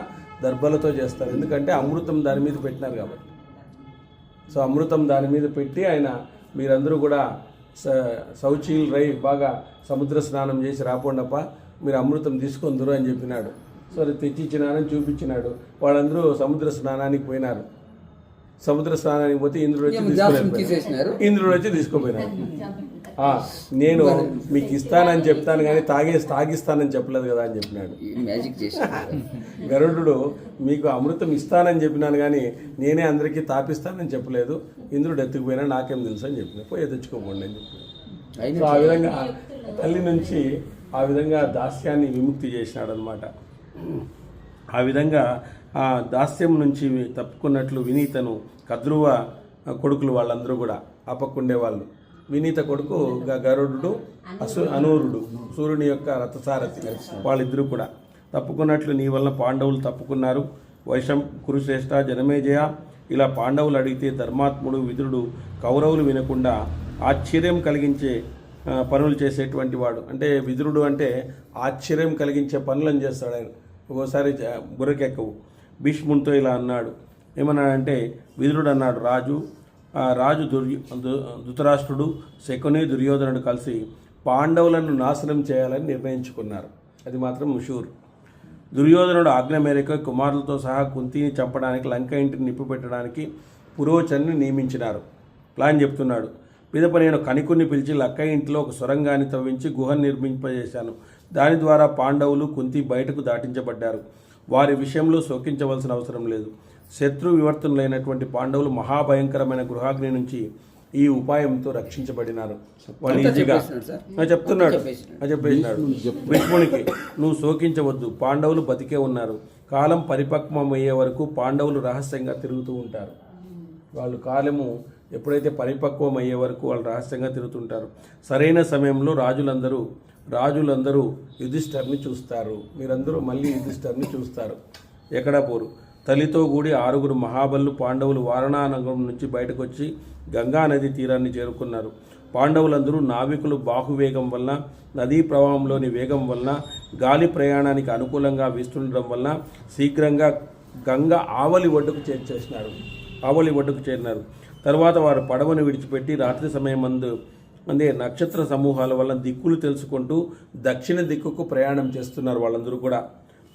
దర్భలతో చేస్తారు. ఎందుకంటే అమృతం దాని మీద పెట్టినారు కాబట్టి. సో అమృతం దాని మీద పెట్టి ఆయన మీరందరూ కూడా శౌచీలు బాగా సముద్ర స్నానం చేసి రాపోండప్ప, మీరు అమృతం తీసుకొందరు అని చెప్పినాడు. సో అది తెచ్చిచ్చినారని చూపించినాడు. వాళ్ళందరూ సముద్ర స్నానానికి పోయినారు. సముద్ర స్నానానికి పోతే ఇంద్రుడు వచ్చి తీసుకుపోయినాడు. నేను మీకు ఇస్తానని చెప్తాను కానీ తాగిస్తానని చెప్పలేదు కదా అని చెప్పినాడు. గరుడు మీకు అమృతం ఇస్తానని చెప్పినాను కానీ నేనే అందరికీ తాపిస్తానని చెప్పలేదు. ఇంద్రుడు ఎత్తుకుపోయినా నాకేం తెలుసు అని చెప్పిన. పోయి తెచ్చుకోకండి అని చెప్పినాడు. సో ఆ విధంగా తల్లి నుంచి ఆ విధంగా దాస్యాన్ని విముక్తి చేసినాడు అనమాట. ఆ విధంగా ఆ దాస్యం నుంచి తప్పుకున్నట్లు వినీతను కద్రువ కొడుకులు వాళ్ళందరూ కూడా ఆపక్కుండే వాళ్ళు. వినీత కొడుకు గరుడు, అనూరుడు, సూర్యుని యొక్క రథసారథి, వాళ్ళిద్దరూ కూడా తప్పుకున్నట్లు నీ వలన పాండవులు తప్పుకున్నారు. కురుశ్రేష్ఠ, జనమేజయ, ఇలా పాండవులు అడిగితే ధర్మాత్ముడు విదురుడు కౌరవులు వినకుండా ఆశ్చర్యం కలిగించే పనులు చేసేటువంటి వాడు. అంటే విదురుడు అంటే ఆశ్చర్యం కలిగించే పనులను చేస్తాడు ఆయన. ఒక్కోసారి బుర్రకెక్కవు. భీష్మునితో ఇలా అన్నాడు, ఏమన్నాడంటే విదురుడు అన్నాడు, రాజు ధృతరాష్ట్రుడు, శకుని, దుర్యోధనుడు కలిసి పాండవులను నాశనం చేయాలని నిర్ణయించుకున్నారు. అది మాత్రం షూర్. దుర్యోధనుడు ఆజ్ఞ మేరకు కుమారులతో సహా కుంతిని చంపడానికి, లంక ఇంటిని నిప్పిపెట్టడానికి పురోచన్ని నియమించినారు. ప్లాన్ చెప్తున్నాడు. పిదప నేను కనికుని పిలిచి లక్క ఇంట్లో ఒక సొరంగాన్ని తవ్వించి గుహను నిర్మింపజేశాను. దాని ద్వారా పాండవులు, కుంతి బయటకు దాటించబడ్డారు. వారి విషయంలో శోకించవలసిన అవసరం లేదు. శత్రు వివర్తనులైనటువంటి పాండవులు మహాభయంకరమైన గృహాగ్ని నుంచి ఈ ఉపాయంతో రక్షించబడినారు. వాళ్ళు ఈజీగా చెప్తున్నాడు, చెప్పేసినాడు భీష్మునికి, నువ్వు శోకించవద్దు, పాండవులు బతికే ఉన్నారు. కాలం పరిపక్వమయ్యే వరకు పాండవులు రహస్యంగా తిరుగుతూ ఉంటారు. వాళ్ళు కాలము ఎప్పుడైతే పరిపక్వం అయ్యే వరకు వాళ్ళు రహస్యంగా తిరుగుతుంటారు. సరైన సమయంలో రాజులందరూ యుధిష్ఠర్ని చూస్తారు. మీరందరూ మళ్ళీ యుధిష్ఠర్ని చూస్తారు. ఎక్కడా పోరు. తల్లితో కూడి 6 మహాబలు పాండవులు వారణానగరం నుంచి బయటకు వచ్చి గంగా నది తీరాన్ని చేరుకున్నారు. పాండవులందరూ నావికులు బాహువేగం వలన, నదీ ప్రవాహంలోని వేగం వలన, గాలి ప్రయాణానికి అనుకూలంగా వీస్తుండడం వలన శీఘ్రంగా గంగా ఆవలి ఒడ్డుకు చేరినారు. తర్వాత వారు పడవను విడిచిపెట్టి రాత్రి సమయం అందే నక్షత్ర సమూహాల వల్ల దిక్కులు తెలుసుకుంటూ దక్షిణ దిక్కుకు ప్రయాణం చేస్తున్నారు. వాళ్ళందరూ కూడా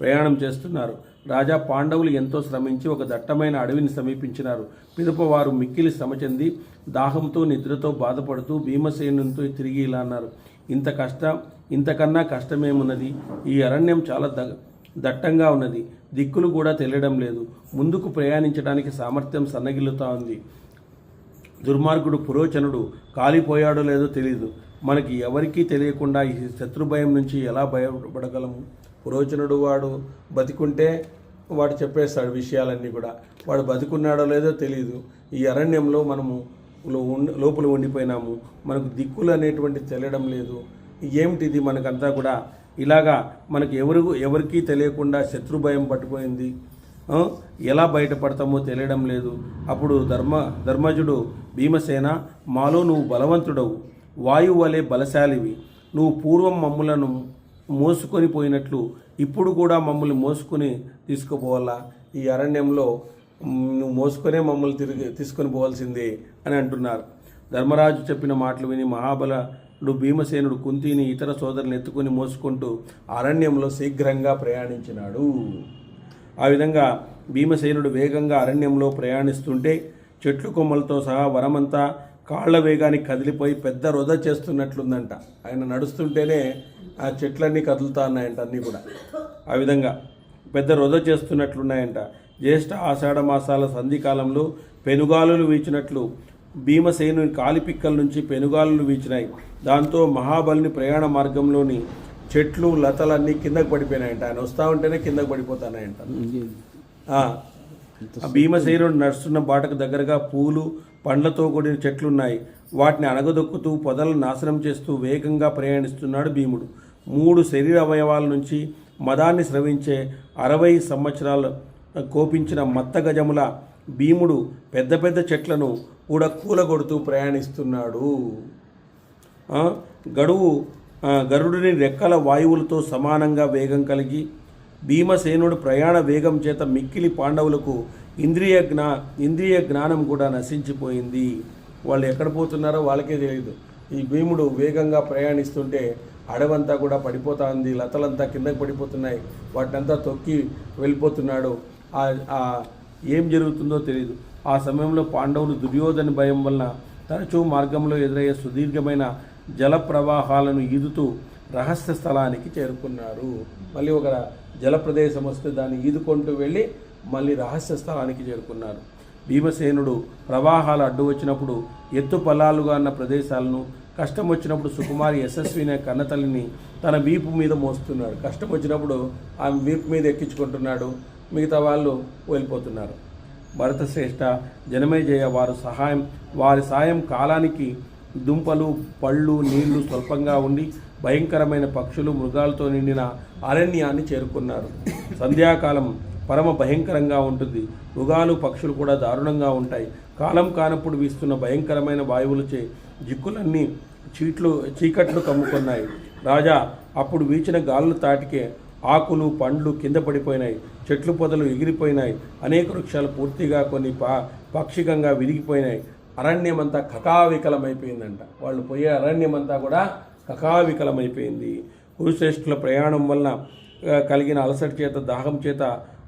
ప్రయాణం చేస్తున్నారు. రాజా, పాండవులు ఎంతో శ్రమించి ఒక దట్టమైన అడవిని సమీపించినారు. పిదప వారు మిక్కిలి శ్రమ చెంది దాహంతో, నిద్రతో బాధపడుతూ భీమసేనునితో తిరిగి ఇలా అన్నారు, ఇంతకన్నా కష్టమేమున్నది? ఈ అరణ్యం చాలా దట్టంగా ఉన్నది. దిక్కులు కూడా తెలియడం లేదు. ముందుకు ప్రయాణించడానికి సామర్థ్యం సన్నగిల్లుతా ఉంది. దుర్మార్గుడు పురోచనుడు కాలిపోయాడో లేదో తెలియదు. మనకి ఎవరికీ తెలియకుండా ఈ శత్రుభయం నుంచి ఎలా భయపడగలము? పురోచనుడు వాడు బతికుంటే వాడు చెప్పేస్తాడు విషయాలన్నీ కూడా. వాడు బతికున్నాడో లేదో తెలియదు. ఈ అరణ్యంలో మనము లోపల ఉండిపోయినాము. మనకు దిక్కులు అనేటువంటి తెలియడం లేదు. ఏమిటిది? మనకంతా కూడా ఇలాగా మనకు ఎవరికీ తెలియకుండా శత్రుభయం పట్టుపోయింది. ఎలా బయటపడతామో తెలియడం లేదు. అప్పుడు ధర్మజుడు, భీమసేన, మాలో నువ్వు బలవంతుడవు, వాయువు వలె బలశాలివి. నువ్వు పూర్వం మమ్ములను మోసుకొని పోయినట్లు ఇప్పుడు కూడా మమ్మల్ని మోసుకొని తీసుకుపోవాలా? ఈ అరణ్యంలో నువ్వు మోసుకొనే మమ్మల్ని తీసుకొని పోవాల్సిందే అని అంటున్నారు. ధర్మరాజు చెప్పిన మాటలు విని మహాబలుడు భీమసేనుడు కుంతిని, ఇతర సోదరులను ఎత్తుకొని మోసుకుంటూ అరణ్యంలో శీఘ్రంగా ప్రయాణించినాడు. ఆ విధంగా భీమసేనుడు వేగంగా అరణ్యంలో ప్రయాణిస్తుంటే చెట్లు కొమ్మలతో సహా వనమంతా కాళ్ల వేగానికి కదిలిపోయి పెద్ద రొద చేస్తున్నట్లుందంట. ఆయన నడుస్తుంటేనే ఆ చెట్లన్నీ కదులుతా ఉన్నాయంట, అన్నీ కూడా ఆ విధంగా పెద్ద రొద చేస్తున్నట్లున్నాయంట. జ్యేష్ఠ ఆషాఢ మాసాల సంధికాలంలో పెనుగాలులు వీచినట్లు భీమసేనుని కాలిపిక్కల నుంచి పెనుగాలులు వీచినాయి. దాంతో మహాబలిని ప్రయాణ మార్గంలోని చెట్లు లతలన్నీ కిందకు పడిపోయినాయంట. ఆయన వస్తూ ఉంటేనే కిందకు పడిపోతానాయంట. భీమసేనుడు నడుస్తున్న బాటకు దగ్గరగా పూలు, పండ్లతో కూడిన చెట్లున్నాయి. వాటిని అణగదొక్కుతూ పొదలను నాశనం చేస్తూ వేగంగా ప్రయాణిస్తున్నాడు భీముడు. 3 శరీర అవయవాల నుంచి మదాన్ని స్రవించే 60 సంవత్సరాలు కోపించిన మత్తగజముల భీముడు పెద్ద పెద్ద చెట్లను కూడా కూలగొడుతూ ప్రయాణిస్తున్నాడు. గరుడుని రెక్కల వాయువులతో సమానంగా వేగం కలిగి భీమసేనుడు ప్రయాణ వేగం చేత మిక్కిలి పాండవులకు ఇంద్రియ జ్ఞానం కూడా నశించిపోయింది. వాళ్ళు ఎక్కడ పోతున్నారో వాళ్ళకే తెలియదు. ఈ భీముడు వేగంగా ప్రయాణిస్తుంటే అడవంతా కూడా పడిపోతుంది, లతలంతా కిందకి పడిపోతున్నాయి, వాటినంతా తొక్కి వెళ్ళిపోతున్నాడు. ఏం జరుగుతుందో తెలియదు. ఆ సమయంలో పాండవులు దుర్యోధన భయం వలన తరచూ మార్గంలో ఎదురయ్యే సుదీర్ఘమైన జల ప్రవాహాలను ఈదుతూ రహస్య స్థలానికి చేరుకున్నారు. మళ్ళీ ఒక జల ప్రదేశం వస్తే దాన్ని ఈదుకుంటూ వెళ్ళి మళ్ళీ రహస్య స్థలానికి చేరుకున్నారు. భీమసేనుడు ప్రవాహాలు అడ్డు వచ్చినప్పుడు ఎత్తు పల్లాలుగా ఉన్న ప్రదేశాలను, కష్టం వచ్చినప్పుడు సుకుమారి యశస్విని కన్నతల్లిని తన వీపు మీద మోస్తున్నాడు. కష్టం వచ్చినప్పుడు ఆమె వీపు మీద ఎక్కించుకుంటున్నాడు, మిగతా వాళ్ళు వెళ్ళిపోతున్నారు. భరతశ్రేష్ఠ, జనమేజయ వారి సాయం కాలానికి దుంపలు, పళ్ళు, నీళ్లు స్వల్పంగా ఉండి భయంకరమైన పక్షులు, మృగాలతో నిండిన అరణ్యాన్ని చేరుకున్నారు. సంధ్యాకాలం పరమ భయంకరంగా ఉంటుంది. మృగాలు, పక్షులు కూడా దారుణంగా ఉంటాయి. కాలం కానప్పుడు వీస్తున్న భయంకరమైన వాయువులచే జిక్కులన్నీ చీకట్లు కమ్ముకున్నాయి. రాజా, అప్పుడు వీచిన గాలుల తాటికే ఆకులు పండ్లు కింద పడిపోయినాయి, చెట్లు పొదలు ఎగిరిపోయినాయి, అనేక వృక్షాలు పూర్తిగా కొన్ని పాక్షికంగా విరిగిపోయినాయి. అరణ్యమంతా కకావికలమైపోయిందంట. వాళ్ళు పోయే అరణ్యమంతా కూడా కకావికలమైపోయింది. కురుశ్రేష్ఠుల ప్రయాణం వలన కలిగిన అలసట చేత, దాహం చేత,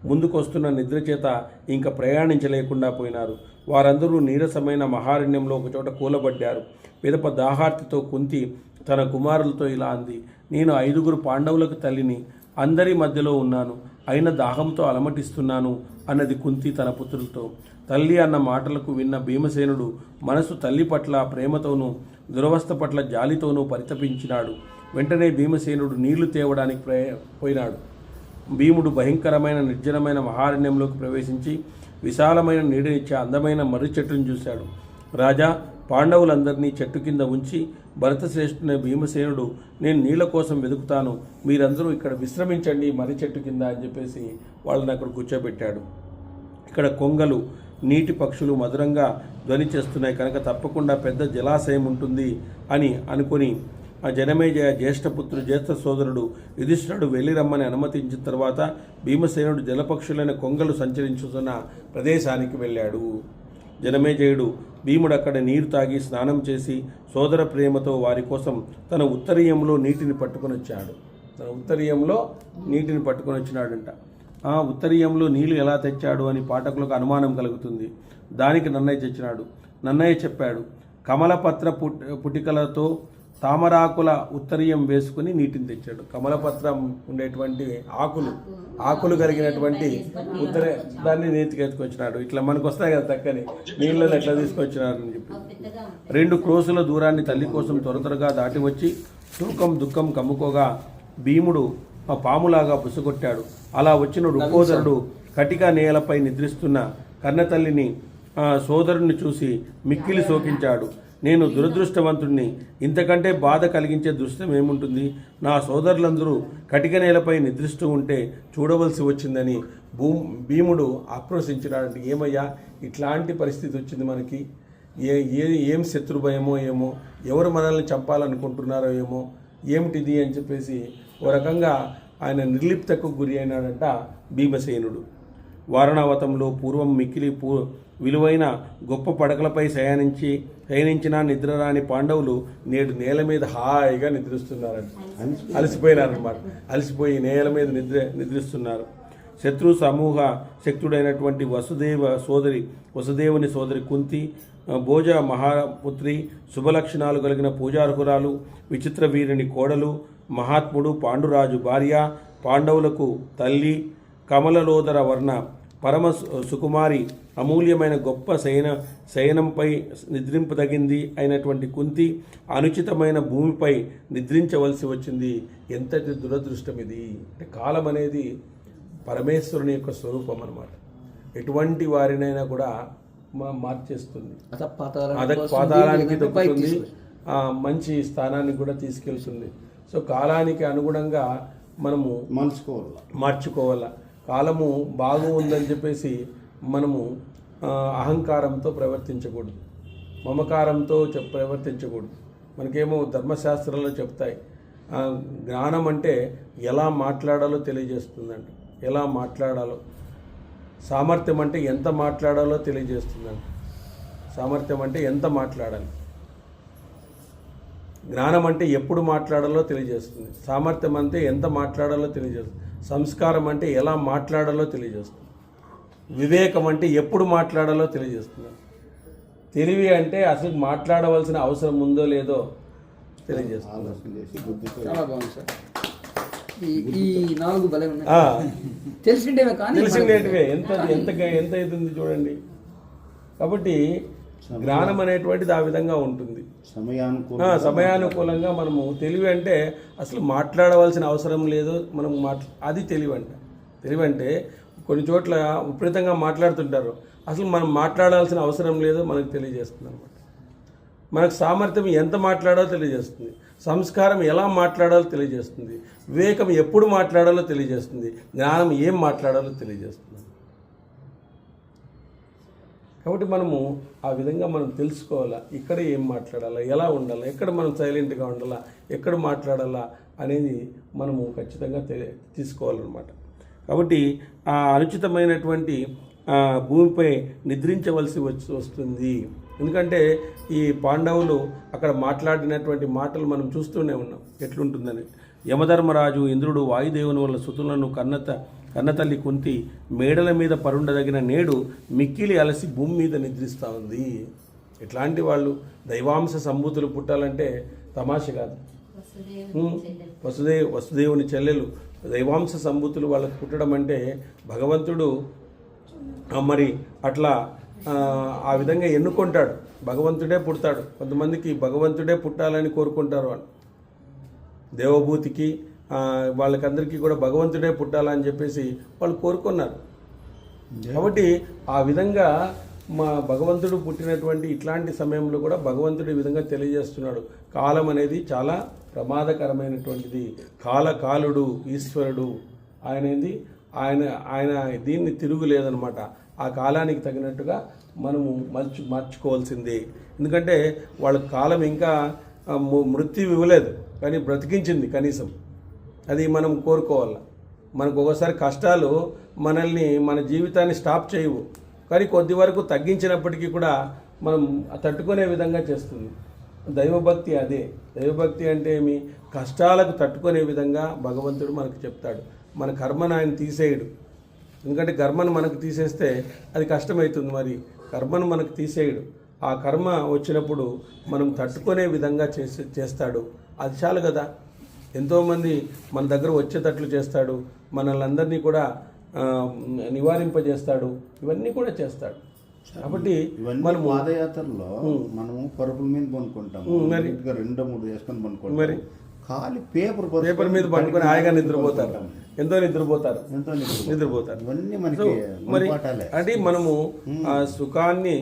ముందుకొస్తున్న నిద్ర చేత ఇంకా ప్రయాణించలేకుండా పోయినారు. వారందరూ నీరసమైన మహారణ్యంలో ఒకచోట కూలబడ్డారు. పిదప దాహార్తితో కుంతి తన కుమారులతో ఇలా అంది: నేను 5 పాండవులకు తల్లిని, అందరి మధ్యలో ఉన్నాను, అయిన దాహంతో అలమటిస్తున్నాను అన్నది కుంతి తన పుత్రులతో. తల్లి అన్న మాటలకు విన్న భీమసేనుడు మనసు తల్లి పట్ల ప్రేమతోనూ దురవస్థ పట్ల జాలితోనూ పరితపించినాడు. వెంటనే భీమసేనుడు నీళ్లు తేవడానికి పోయినాడు. భీముడు భయంకరమైన నిర్జనమైన మహారణ్యంలోకి ప్రవేశించి విశాలమైన నీడనిచ్చే అందమైన మర్రి చెట్టును చూశాడు. రాజా, పాండవులందరినీ చెట్టు కింద ఉంచి భరతశ్రేష్ఠుని భీమసేనుడు, నేను నీళ్ల కోసం వెతుకుతాను, మీరందరూ ఇక్కడ విశ్రమించండి మర్రి చెట్టు కింద అని చెప్పేసి వాళ్ళని అక్కడ కూర్చోబెట్టాడు. ఇక్కడ కొంగలు, నీటి పక్షులు మధురంగా ధ్వని చేస్తున్నాయి కనుక తప్పకుండా పెద్ద జలాశయం ఉంటుంది అని అనుకుని ఆ జనమేజయ జ్యేష్ఠపుత్రుడు, జ్యేష్ఠ సోదరుడు యుధిష్ఠిరుడు వెళ్ళి రమ్మని అనుమతించిన తర్వాత భీమసేనుడు జలపక్షులైన కొంగలు సంచరించుతున్న ప్రదేశానికి వెళ్ళాడు. జనమేజయుడు భీముడు అక్కడ నీరు తాగి స్నానం చేసి సోదర ప్రేమతో వారి కోసం తన ఉత్తరీయంలో నీటిని పట్టుకొని వచ్చాడు. వచ్చినాడంట. ఆ ఉత్తరీయంలో నీళ్లు ఎలా తెచ్చాడు అని పాఠకులకు అనుమానం కలుగుతుంది. దానికి నన్నయ్య తెచ్చినాడు. నన్నయ్య చెప్పాడు, కమలపత్ర పుటికలతో తామరాకుల ఉత్తరీయం వేసుకుని నీటిని తెచ్చాడు. కమలపత్రం ఉండేటువంటి ఆకులు కలిగినటువంటి దాన్ని నీతికి ఎత్తుకొచ్చినాడు. ఇట్లా మనకు వస్తాయి కదా చక్కని నీళ్ళని ఎట్లా తీసుకొచ్చినారని చెప్పి 2 క్రోసుల దూరాన్ని తల్లి కోసం త్వరగా దాటి వచ్చి దుఃఖం కమ్ముకోగా భీముడు పాములాగా బుసగొట్టాడు. అలా వచ్చిన రుకోదరుడు కటిక నేలపై నిద్రిస్తున్న కన్నతల్లిని సోదరుని చూసి మిక్కిలి శోకించాడు. నేను దురదృష్టవంతుడిని, ఇంతకంటే బాధ కలిగించే దృశ్యం ఏముంటుంది? నా సోదరులందరూ కటిక నేలపై నిద్రిస్తూ ఉంటే చూడవలసి వచ్చిందని భీముడు ఆక్రోశించినాడంటే, ఏమయ్యా ఇట్లాంటి పరిస్థితి వచ్చింది మనకి, ఏం శత్రుభయమో ఏమో, ఎవరు మనల్ని చంపాలనుకుంటున్నారో ఏమో, ఏమిటిది అని చెప్పేసి ఓ రకంగా ఆయన నిర్లిప్తకు గురి అయినాడంట భీమసేనుడు. వారణావతంలో పూర్వం మిక్కిలి విలువైన గొప్ప పడకలపై శయనించిన నిద్రరాని పాండవులు నేడు నేల మీద హాయిగా నిద్రిస్తున్నారంట. అలసిపోయినారన్నమాట. అలసిపోయి నేల మీద నిద్రిస్తున్నారు. శత్రు సమూహ శక్తుడైనటువంటి వసుదేవుని సోదరి కుంతి, భోజ మహాపుత్రి, శుభలక్షణాలు కలిగిన పూజార్హురాలు, విచిత్ర వీరుని కోడలు, మహాత్ముడు పాండురాజు భార్య, పాండవులకు తల్లి, కమలలోదర వర్ణ పరమ సుకుమారి, అమూల్యమైన గొప్ప శయనంపై నిద్రింపదగింది అయినటువంటి కుంతి అనుచితమైన భూమిపై నిద్రించవలసి వచ్చింది. ఎంతటి దురదృష్టం ఇది! అంటే కాలం అనేది పరమేశ్వరుని యొక్క స్వరూపం అన్నమాట. ఎటువంటి వారినైనా కూడా మార్చేస్తుంది, పాతాళానికి తొక్కుతుంది, మంచి స్థానానికి కూడా తీసుకెళ్తుంది. సో కాలానికి అనుగుణంగా మనము మార్చుకోవాలా. కాలము బాగు ఉందని చెప్పేసి మనము అహంకారంతో ప్రవర్తించకూడదు, మమకారంతో ప్రవర్తించకూడదు. మనకేమో ధర్మశాస్త్రాల్లో చెప్తాయి, జ్ఞానం అంటే ఎలా మాట్లాడాలో తెలియజేస్తుందంట. ఎలా మాట్లాడాలో, సామర్థ్యం అంటే ఎంత మాట్లాడాలో తెలియజేస్తుందంట. సామర్థ్యం అంటే ఎంత మాట్లాడాలి, జ్ఞానం అంటే ఎప్పుడు మాట్లాడాలో తెలియజేస్తుంది. సామర్థ్యం అంటే ఎంత మాట్లాడాలో తెలియజేస్తుంది. సంస్కారం అంటే ఎలా మాట్లాడాలో తెలియజేస్తుంది. వివేకం అంటే ఎప్పుడు మాట్లాడాలో తెలియజేస్తుంది. తెలివి అంటే అసలు మాట్లాడవలసిన అవసరం ఉందో లేదో తెలియజేస్తుంది. చాలా బాగుంది సార్. ఈ 4 భలే ఉన్నాయి. తెలిసిండేటివే ఎంత అవుతుంది చూడండి. కాబట్టి జ్ఞానం అనేటువంటిది ఆ విధంగా ఉంటుంది. సమయానుకూలంగా మనము తెలివి అంటే అసలు మాట్లాడవలసిన అవసరం లేదు, మనం అది తెలివి అంటే కొన్ని చోట్ల విపరీతంగా మాట్లాడుతుంటారు, అసలు మనం మాట్లాడాల్సిన అవసరం లేదో మనకు తెలియజేస్తుంది అనమాట. మనకు సామర్థ్యం ఎంత మాట్లాడాలో తెలియజేస్తుంది. సంస్కారం ఎలా మాట్లాడాలో తెలియజేస్తుంది. వివేకం ఎప్పుడు మాట్లాడాలో తెలియజేస్తుంది. జ్ఞానం ఏం మాట్లాడాలో తెలియజేస్తుంది. కాబట్టి మనము ఆ విధంగా మనం తెలుసుకోవాలా, ఇక్కడ ఏం మాట్లాడాలా, ఎలా ఉండాలా, ఎక్కడ మనం సైలెంట్గా ఉండాలా, ఎక్కడ మాట్లాడాలా అనేది మనము ఖచ్చితంగా తీసుకోవాలన్నమాట. కాబట్టి ఆ అనుచితమైనటువంటి భూమిపై నిద్రించవలసి వస్తుంది. ఎందుకంటే ఈ పాండవులు అక్కడ మాట్లాడినటువంటి మాటలు మనం చూస్తూనే ఉన్నాం ఎట్లుంటుందని. యమధర్మరాజు ఇంద్రుడు వాయుదేవుని వల్ల సుతులను కన్నతల్లి కుంతి మేడల మీద పరుండదగిన నేడు మిక్కిలి అలసి భూమి మీద నిద్రిస్తూ ఉంది. ఇట్లాంటి వాళ్ళు దైవాంశ సంభూతులు పుట్టాలంటే తమాష కాదు. వసుదేవుని చెల్లెలు దైవాంశ సంభూతులు వాళ్ళకు పుట్టడం అంటే భగవంతుడు మరి అట్లా ఆ విధంగా ఎన్నుకుంటాడు. భగవంతుడే పుడతాడు. కొంతమందికి భగవంతుడే పుట్టాలని కోరుకుంటారు వాళ్ళు. దేవభూతికి వాళ్ళకందరికీ కూడా భగవంతుడే పుట్టాలని చెప్పేసి వాళ్ళు కోరుకున్నారు. కాబట్టి ఆ విధంగా మా భగవంతుడు పుట్టినటువంటి ఇట్లాంటి సమయంలో కూడా భగవంతుడు ఈ విధంగా తెలియజేస్తున్నాడు. కాలం అనేది చాలా ప్రమాదకరమైనటువంటిది. కాలుడు ఈశ్వరుడు ఆయన దీన్ని తిరుగులేదనమాట. ఆ కాలానికి తగినట్టుగా మనము మార్చుకోవాల్సిందే. ఎందుకంటే వాళ్ళ కాలం ఇంకా మృత్యు ఇవ్వలేదు, కానీ బ్రతికించింది కనీసం. అది మనం కోరుకోవాలి. మనకు ఒకసారి కష్టాలు మనల్ని మన జీవితాన్ని స్టాప్ చేయవు, కానీ కొద్ది వరకు తగ్గించినప్పటికీ కూడా మనం తట్టుకునే విధంగా చేస్తుంది. దైవభక్తి అదే. దైవభక్తి అంటే ఏమి? కష్టాలకు తట్టుకునే విధంగా భగవంతుడు మనకు చెప్తాడు. మన కర్మను ఆయన తీసేయడు. ఎందుకంటే కర్మను మనకు తీసేస్తే అది కష్టమవుతుంది. మరి కర్మను మనకు తీసేయడు. ఆ కర్మ వచ్చినప్పుడు మనం తట్టుకునే విధంగా చేస్తాడు. అది చాలు కదా. ఎంతోమంది మన దగ్గర వచ్చేటట్లు చేస్తాడు. మనల్ని అందరినీ కూడా నివారింపజేస్తాడు. ఇవన్నీ కూడా చేస్తాడు. కాబట్టి మనం పాదయాత్రలో మనము పరుపుల మీద పనుకుంటాము, మరి 2-3 వేసుకొని పనుకుంటాం. మరి ఖాళీ పేపర్ మీద పట్టుకొని హాయిగా నిద్రపోతారు. ఎంతో నిద్రపోతారు. ఇవన్నీ మనకి మరి అంటే మనము ఆ సుఖాన్ని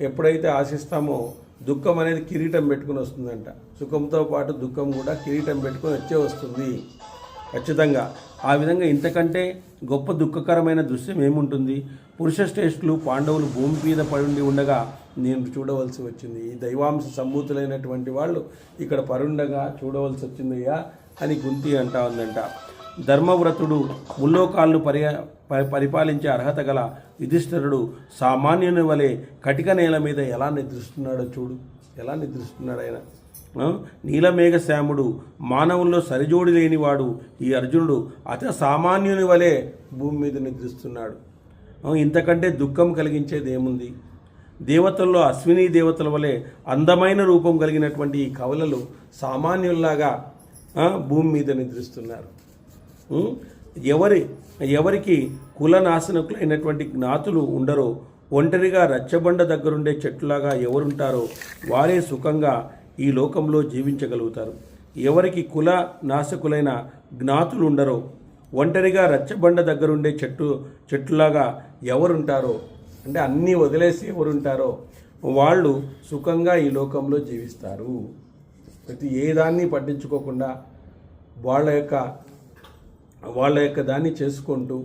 ఎప్పుడైతే ఆశిస్తామో దుఃఖం అనేది కిరీటం పెట్టుకుని వస్తుందంట. సుఖంతో పాటు దుఃఖం కూడా కిరీటం పెట్టుకొని వస్తుంది ఖచ్చితంగా. ఆ విధంగా ఇంతకంటే గొప్ప దుఃఖకరమైన దృశ్యం ఏముంటుంది? పురుష శ్రేష్ఠులు పాండవులు భూమి మీద పడి ఉండగా నేను చూడవలసి వచ్చింది. ఈ దైవాంశ సంభూతులైనటువంటి వాళ్ళు ఇక్కడ పరుండగా చూడవలసి వచ్చిందయ్యా అని కుంతి అంటా ఉందంట. ధర్మవ్రతుడు ముల్లోకాలను పరిపాలించే అర్హత గల యుధిష్ఠిరుడు సామాన్యుని వలె కటిక నేల మీద ఎలా నిద్రిస్తున్నాడో చూడు. ఎలా నిద్రిస్తున్నాడు ఆయన. నీలమేఘ శ్యాముడు, మానవుల్లో సరిజోడి లేనివాడు ఈ అర్జునుడు అత సామాన్యుని వలె భూమి మీద నిద్రిస్తున్నాడు. ఇంతకంటే దుఃఖం కలిగించేది ఏముంది? దేవతల్లో అశ్విని దేవతల వలె అందమైన రూపం కలిగినటువంటి ఈ కవలలు సామాన్యుల్లాగా భూమి మీద నిద్రిస్తున్నారు. ఎవరికి కులనాశనకులైనటువంటి జ్ఞాతులు ఉండరో, ఒంటరిగా రచ్చబండ దగ్గరుండే చెట్టులాగా ఎవరుంటారో వారే సుఖంగా ఈ లోకంలో జీవించగలుగుతారు. ఎవరికి కుల నాశకులైన జ్ఞాతులు ఉండరో, ఒంటరిగా రచ్చబండ దగ్గరుండే చెట్టులాగా ఎవరుంటారో, అంటే అన్నీ వదిలేసి ఎవరుంటారో వాళ్ళు సుఖంగా ఈ లోకంలో జీవిస్తారు. ప్రతి ఏ దాన్ని పట్టించుకోకుండా వాళ్ళ యొక్క దాన్ని చేసుకుంటూ,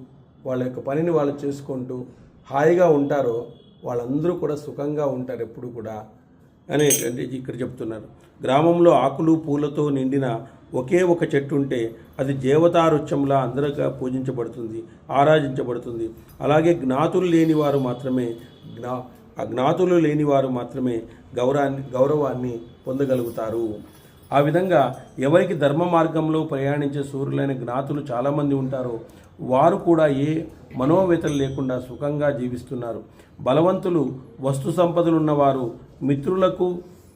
వాళ్ళ యొక్క పనిని వాళ్ళు చేసుకుంటూ హాయిగా ఉంటారో వాళ్ళందరూ కూడా సుఖంగా ఉంటారు ఎప్పుడు కూడా అని ఇక్కడ చెప్తున్నారు. గ్రామంలో ఆకులు పూలతో నిండిన ఒకే ఒక చెట్టు ఉంటే అది దేవతారుత్యంలా అందరిగా పూజించబడుతుంది, ఆరాధించబడుతుంది. అలాగే జ్ఞాతులు లేనివారు మాత్రమే గౌరవాన్ని పొందగలుగుతారు. ఆ విధంగా ఎవరికి ధర్మ మార్గంలో ప్రయాణించే సూర్యులైన జ్ఞాతులు చాలామంది ఉంటారో వారు కూడా ఏ మనోవేతలు లేకుండా సుఖంగా జీవిస్తున్నారు. బలవంతులు, వస్తు సంపదలు ఉన్నవారు, మిత్రులకు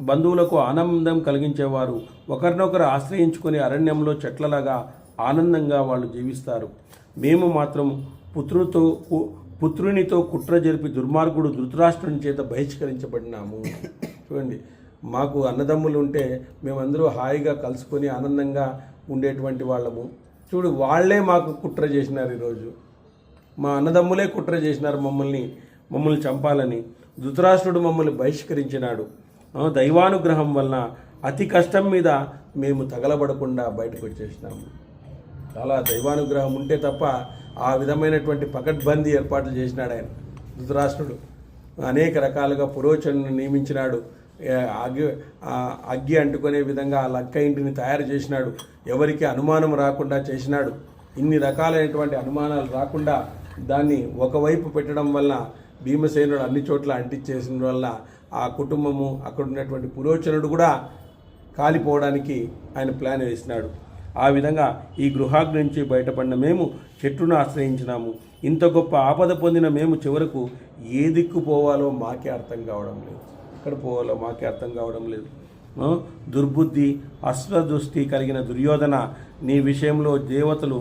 బంధువులకు ఆనందం కలిగించేవారు ఒకరినొకరు ఆశ్రయించుకుని అరణ్యంలో చెట్లలాగా ఆనందంగా వాళ్ళు జీవిస్తారు. మేము మాత్రం పుత్రునితో కుట్ర జరిపి దుర్మార్గుడు ధృతరాష్ట్రుని చేత బహిష్కరించబడినాము. చూడండి, మాకు అన్నదమ్ములు ఉంటే మేమందరూ హాయిగా కలుసుకొని ఆనందంగా ఉండేటువంటి వాళ్ళము. చూడు, వాళ్ళే మాకు కుట్ర చేసినారు. ఈరోజు మా అన్నదమ్ములే కుట్ర చేసినారు మమ్మల్ని చంపాలని. ధృతరాష్ట్రుడు మమ్మల్ని బహిష్కరించినాడు. దైవానుగ్రహం వలన అతి కష్టం మీద మేము తగలబడకుండా బయటకు వచ్చేసినాము. చాలా దైవానుగ్రహం ఉంటే తప్ప ఆ విధమైనటువంటి పకడ్బందీ ఏర్పాట్లు చేసినాడు ఆయన ధృతరాష్ట్రుడు. అనేక రకాలుగా పురోచనను నియమించినాడు. అగ్గి అంటుకునే విధంగా ఆ లక్క ఇంటిని తయారు చేసినాడు. ఎవరికి అనుమానం రాకుండా చేసినాడు. ఇన్ని రకాలైనటువంటి అనుమానాలు రాకుండా దాన్ని ఒకవైపు పెట్టడం వల్ల భీమసేనుడు అన్ని చోట్ల అంటించేసిన వల్ల ఆ కుటుంబము అక్కడ ఉన్నటువంటి పురోచనుడు కూడా కాలిపోవడానికి ఆయన ప్లాన్ వేసినాడు. ఆ విధంగా ఈ గృహాగ్ని నుంచి బయటపడిన మేము చెట్టును ఆశ్రయించినాము. ఇంత గొప్ప ఆపద పొందిన మేము చివరకు ఏ దిక్కు పోవాలో మాకే అర్థం కావడం లేదు. ఎక్కడ పోవాలో మాకే అర్థం కావడం లేదు. దుర్బుద్ధి అశ్వదృష్టి కలిగిన దుర్యోధన, నీ విషయంలో దేవతలు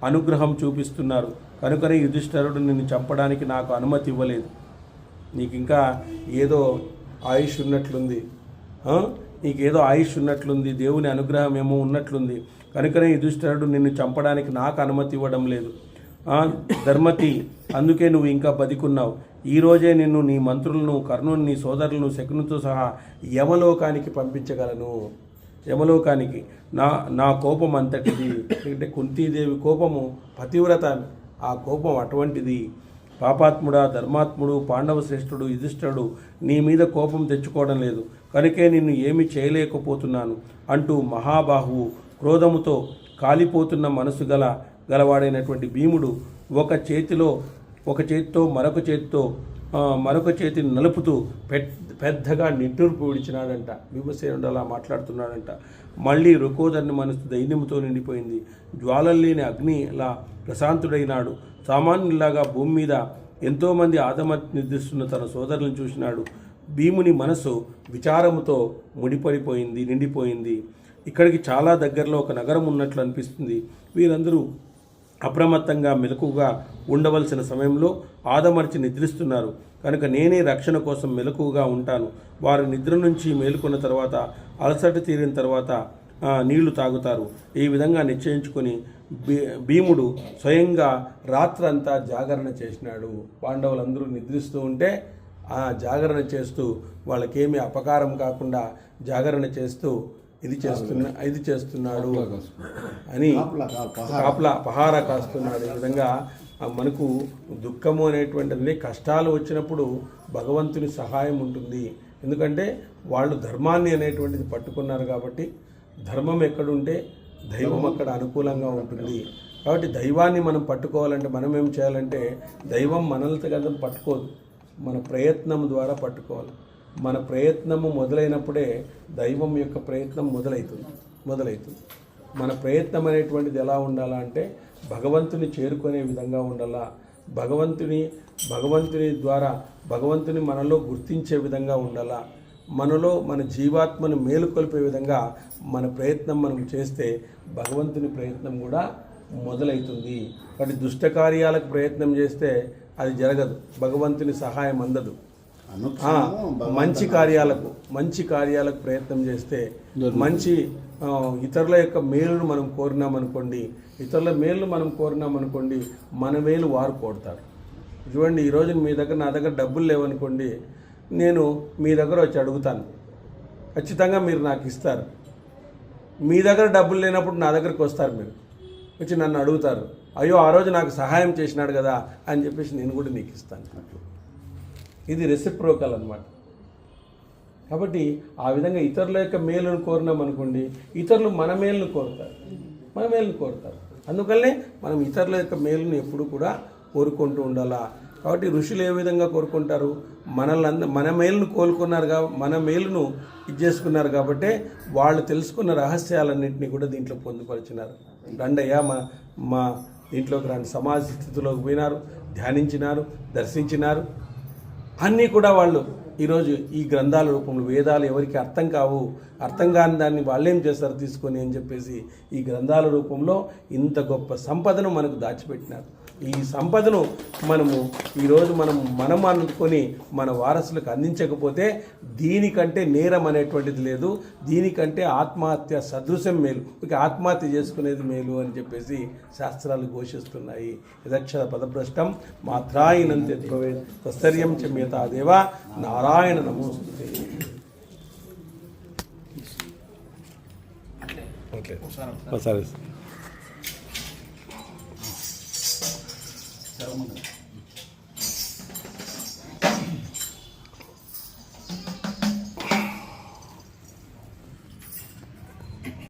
అనుగ్రహం చూపిస్తున్నారు కనుకనే యుధిష్ఠిరుడు నిన్ను చంపడానికి నాకు అనుమతి ఇవ్వలేదు. నీకు ఇంకా ఏదో ఆయుష్ ఉన్నట్లుంది, నీకేదో ఆయుష్ ఉన్నట్లుంది, దేవుని అనుగ్రహం ఏమో ఉన్నట్లుంది. కనుకనే యుధిష్ఠిరుడు నిన్ను చంపడానికి నాకు అనుమతి ఇవ్వడం లేదు. ధర్మతి, అందుకే నువ్వు ఇంకా బతికున్నావు. ఈరోజే నిన్ను, నీ మంత్రులను, కర్ణుని, నీ సోదరులను, శకునితో సహా యమలోకానికి పంపించగలను. యమలోకానికి నా కోపం అంతటిది. అంటే కుంతీదేవి కోపము పతివ్రత, ఆ కోపం అటువంటిది. పాపాత్ముడా, ధర్మాత్ముడు, పాండవ శ్రేష్ఠుడు యుధిష్ఠిరుడు నీ మీద కోపం తెచ్చుకోవడం లేదు, కనుకే నిన్ను ఏమి చేయలేకపోతున్నాను అంటూ మహాబాహువు క్రోధముతో కాలిపోతున్న మనసు గలవాడైనటువంటి భీముడు ఒక చేతితో మరొక చేతిని నలుపుతూ పెద్దగా నిట్టూర్పు విడిచినాడంట. భీమసేనుడు అలా మాట్లాడుతున్నాడంట. మళ్ళీ రుకోదరుని మనసు దైన్యంతో నిండిపోయింది. జ్వాలల్లేని అగ్నిలా ప్రశాంతుడైనాడు. సామాన్యులాగా భూమి మీద ఎంతోమంది ఆదమర్చి నిద్రిస్తున్న తన సోదరులను చూసినాడు. భీముని మనసు విచారముతో నిండిపోయింది. ఇక్కడికి చాలా దగ్గరలో ఒక నగరం ఉన్నట్లు అనిపిస్తుంది. వీరందరూ అప్రమత్తంగా మెలకుగా ఉండవలసిన సమయంలో ఆదమర్చి నిద్రిస్తున్నారు కనుక నేనే రక్షణ కోసం మెలకుగా ఉంటాను. వారు నిద్ర నుంచి మేలుకున్న తర్వాత అలసట తీరిన తర్వాత నీళ్లు తాగుతారు. ఈ విధంగా నిశ్చయించుకొని భీముడు స్వయంగా రాత్రంతా జాగరణ చేసినాడు. పాండవులందరూ నిద్రిస్తూ ఉంటే ఆ జాగరణ చేస్తూ వాళ్ళకేమీ అపకారం కాకుండా జాగరణ చేస్తూ ఇది చేస్తున్నాడు అని పహారా కాస్తున్నాడు. ఈ విధంగా మనకు దుఃఖము అనేటువంటిది, కష్టాలు వచ్చినప్పుడు భగవంతుని సహాయం ఉంటుంది. ఎందుకంటే వాళ్ళు ధర్మాన్ని అనేటువంటిది పట్టుకున్నారు కాబట్టి, ధర్మం ఎక్కడుంటే దైవం అక్కడ అనుకూలంగా ఉంటుంది. కాబట్టి దైవాన్ని మనం పట్టుకోవాలంటే మనం ఏం చేయాలంటే, దైవం మనల్ని కదా పట్టుకోదు, మన ప్రయత్నం ద్వారా పట్టుకోవాలి. మన ప్రయత్నము మొదలైనప్పుడే దైవం యొక్క ప్రయత్నం మొదలవుతుంది. మన ప్రయత్నం అనేటువంటిది ఎలా ఉండాలా అంటే భగవంతుని చేరుకునే విధంగా ఉండాలా. భగవంతుని ద్వారా భగవంతుని మనలో గుర్తించే విధంగా ఉండాలా. మనలో మన జీవాత్మను మేలుకొల్పే విధంగా మన ప్రయత్నం మనం చేస్తే భగవంతుని ప్రయత్నం కూడా మొదలవుతుంది. కాబట్టి దుష్ట కార్యాలకు ప్రయత్నం చేస్తే అది జరగదు, భగవంతుని సహాయం అందదు. మంచి కార్యాలకు ప్రయత్నం చేస్తే, మంచి ఇతరుల యొక్క మేలును మనం కోరినామనుకోండి, మన మేలు వారు కోరుతారు. చూడండి, ఈరోజు నా దగ్గర డబ్బులు లేవనుకోండి, నేను మీ దగ్గర వచ్చి అడుగుతాను, ఖచ్చితంగా మీరు నాకు ఇస్తారు. మీ దగ్గర డబ్బులు లేనప్పుడు నా దగ్గరికి వస్తారు, మీరు వచ్చి నన్ను అడుగుతారు, అయ్యో ఆ రోజు నాకు సహాయం చేసినాడు కదా అని చెప్పేసి నేను కూడా నీకు ఇస్తాను. ఇది రెసిప్రోకల్ అన్నమాట. కాబట్టి ఆ విధంగా ఇతరుల యొక్క మేలును కోరినాం అనుకోండి, ఇతరులు మన మేలును కోరుతారు. అందుకనే మనం ఇతరుల యొక్క మేలును ఎప్పుడు కూడా కోరుకుంటూ ఉండాలా. కాబట్టి ఋషులు ఏ విధంగా కోరుకుంటారు, మన మేలును మన మేలును ఇచ్చేసుకున్నారు కాబట్టి వాళ్ళు తెలుసుకున్న రహస్యాలన్నింటినీ కూడా దీంట్లో పొందుపరిచినారు. రండయ్యా మా దీంట్లోకి రండి, సమాజ స్థితిలోకి పోయినారు, ధ్యానించినారు, దర్శించినారు. అన్నీ కూడా వాళ్ళు ఈరోజు ఈ గ్రంథాల రూపంలో, వేదాలు ఎవరికి అర్థం కాని దాన్ని వాళ్ళేం చేస్తారు తీసుకొని అని చెప్పేసి ఈ గ్రంథాల రూపంలో ఇంత గొప్ప సంపదను మనకు దాచిపెట్టినారు. ఈ సంపదను ఈరోజు మనం అనుకొని మన వారసులకు అందించకపోతే దీనికంటే నేరం అనేటువంటిది లేదు, దీనికంటే ఆత్మహత్య సదృశం మేలు, ఆత్మహత్య చేసుకునేది మేలు అని చెప్పేసి శాస్త్రాలు ఘోషిస్తున్నాయి. యదక్షర పదభ్రష్టం మాత్రాయినంతే తస్తర్యం చమ్యతా దేవ నారాయణ నమోస్తుతే. సరే.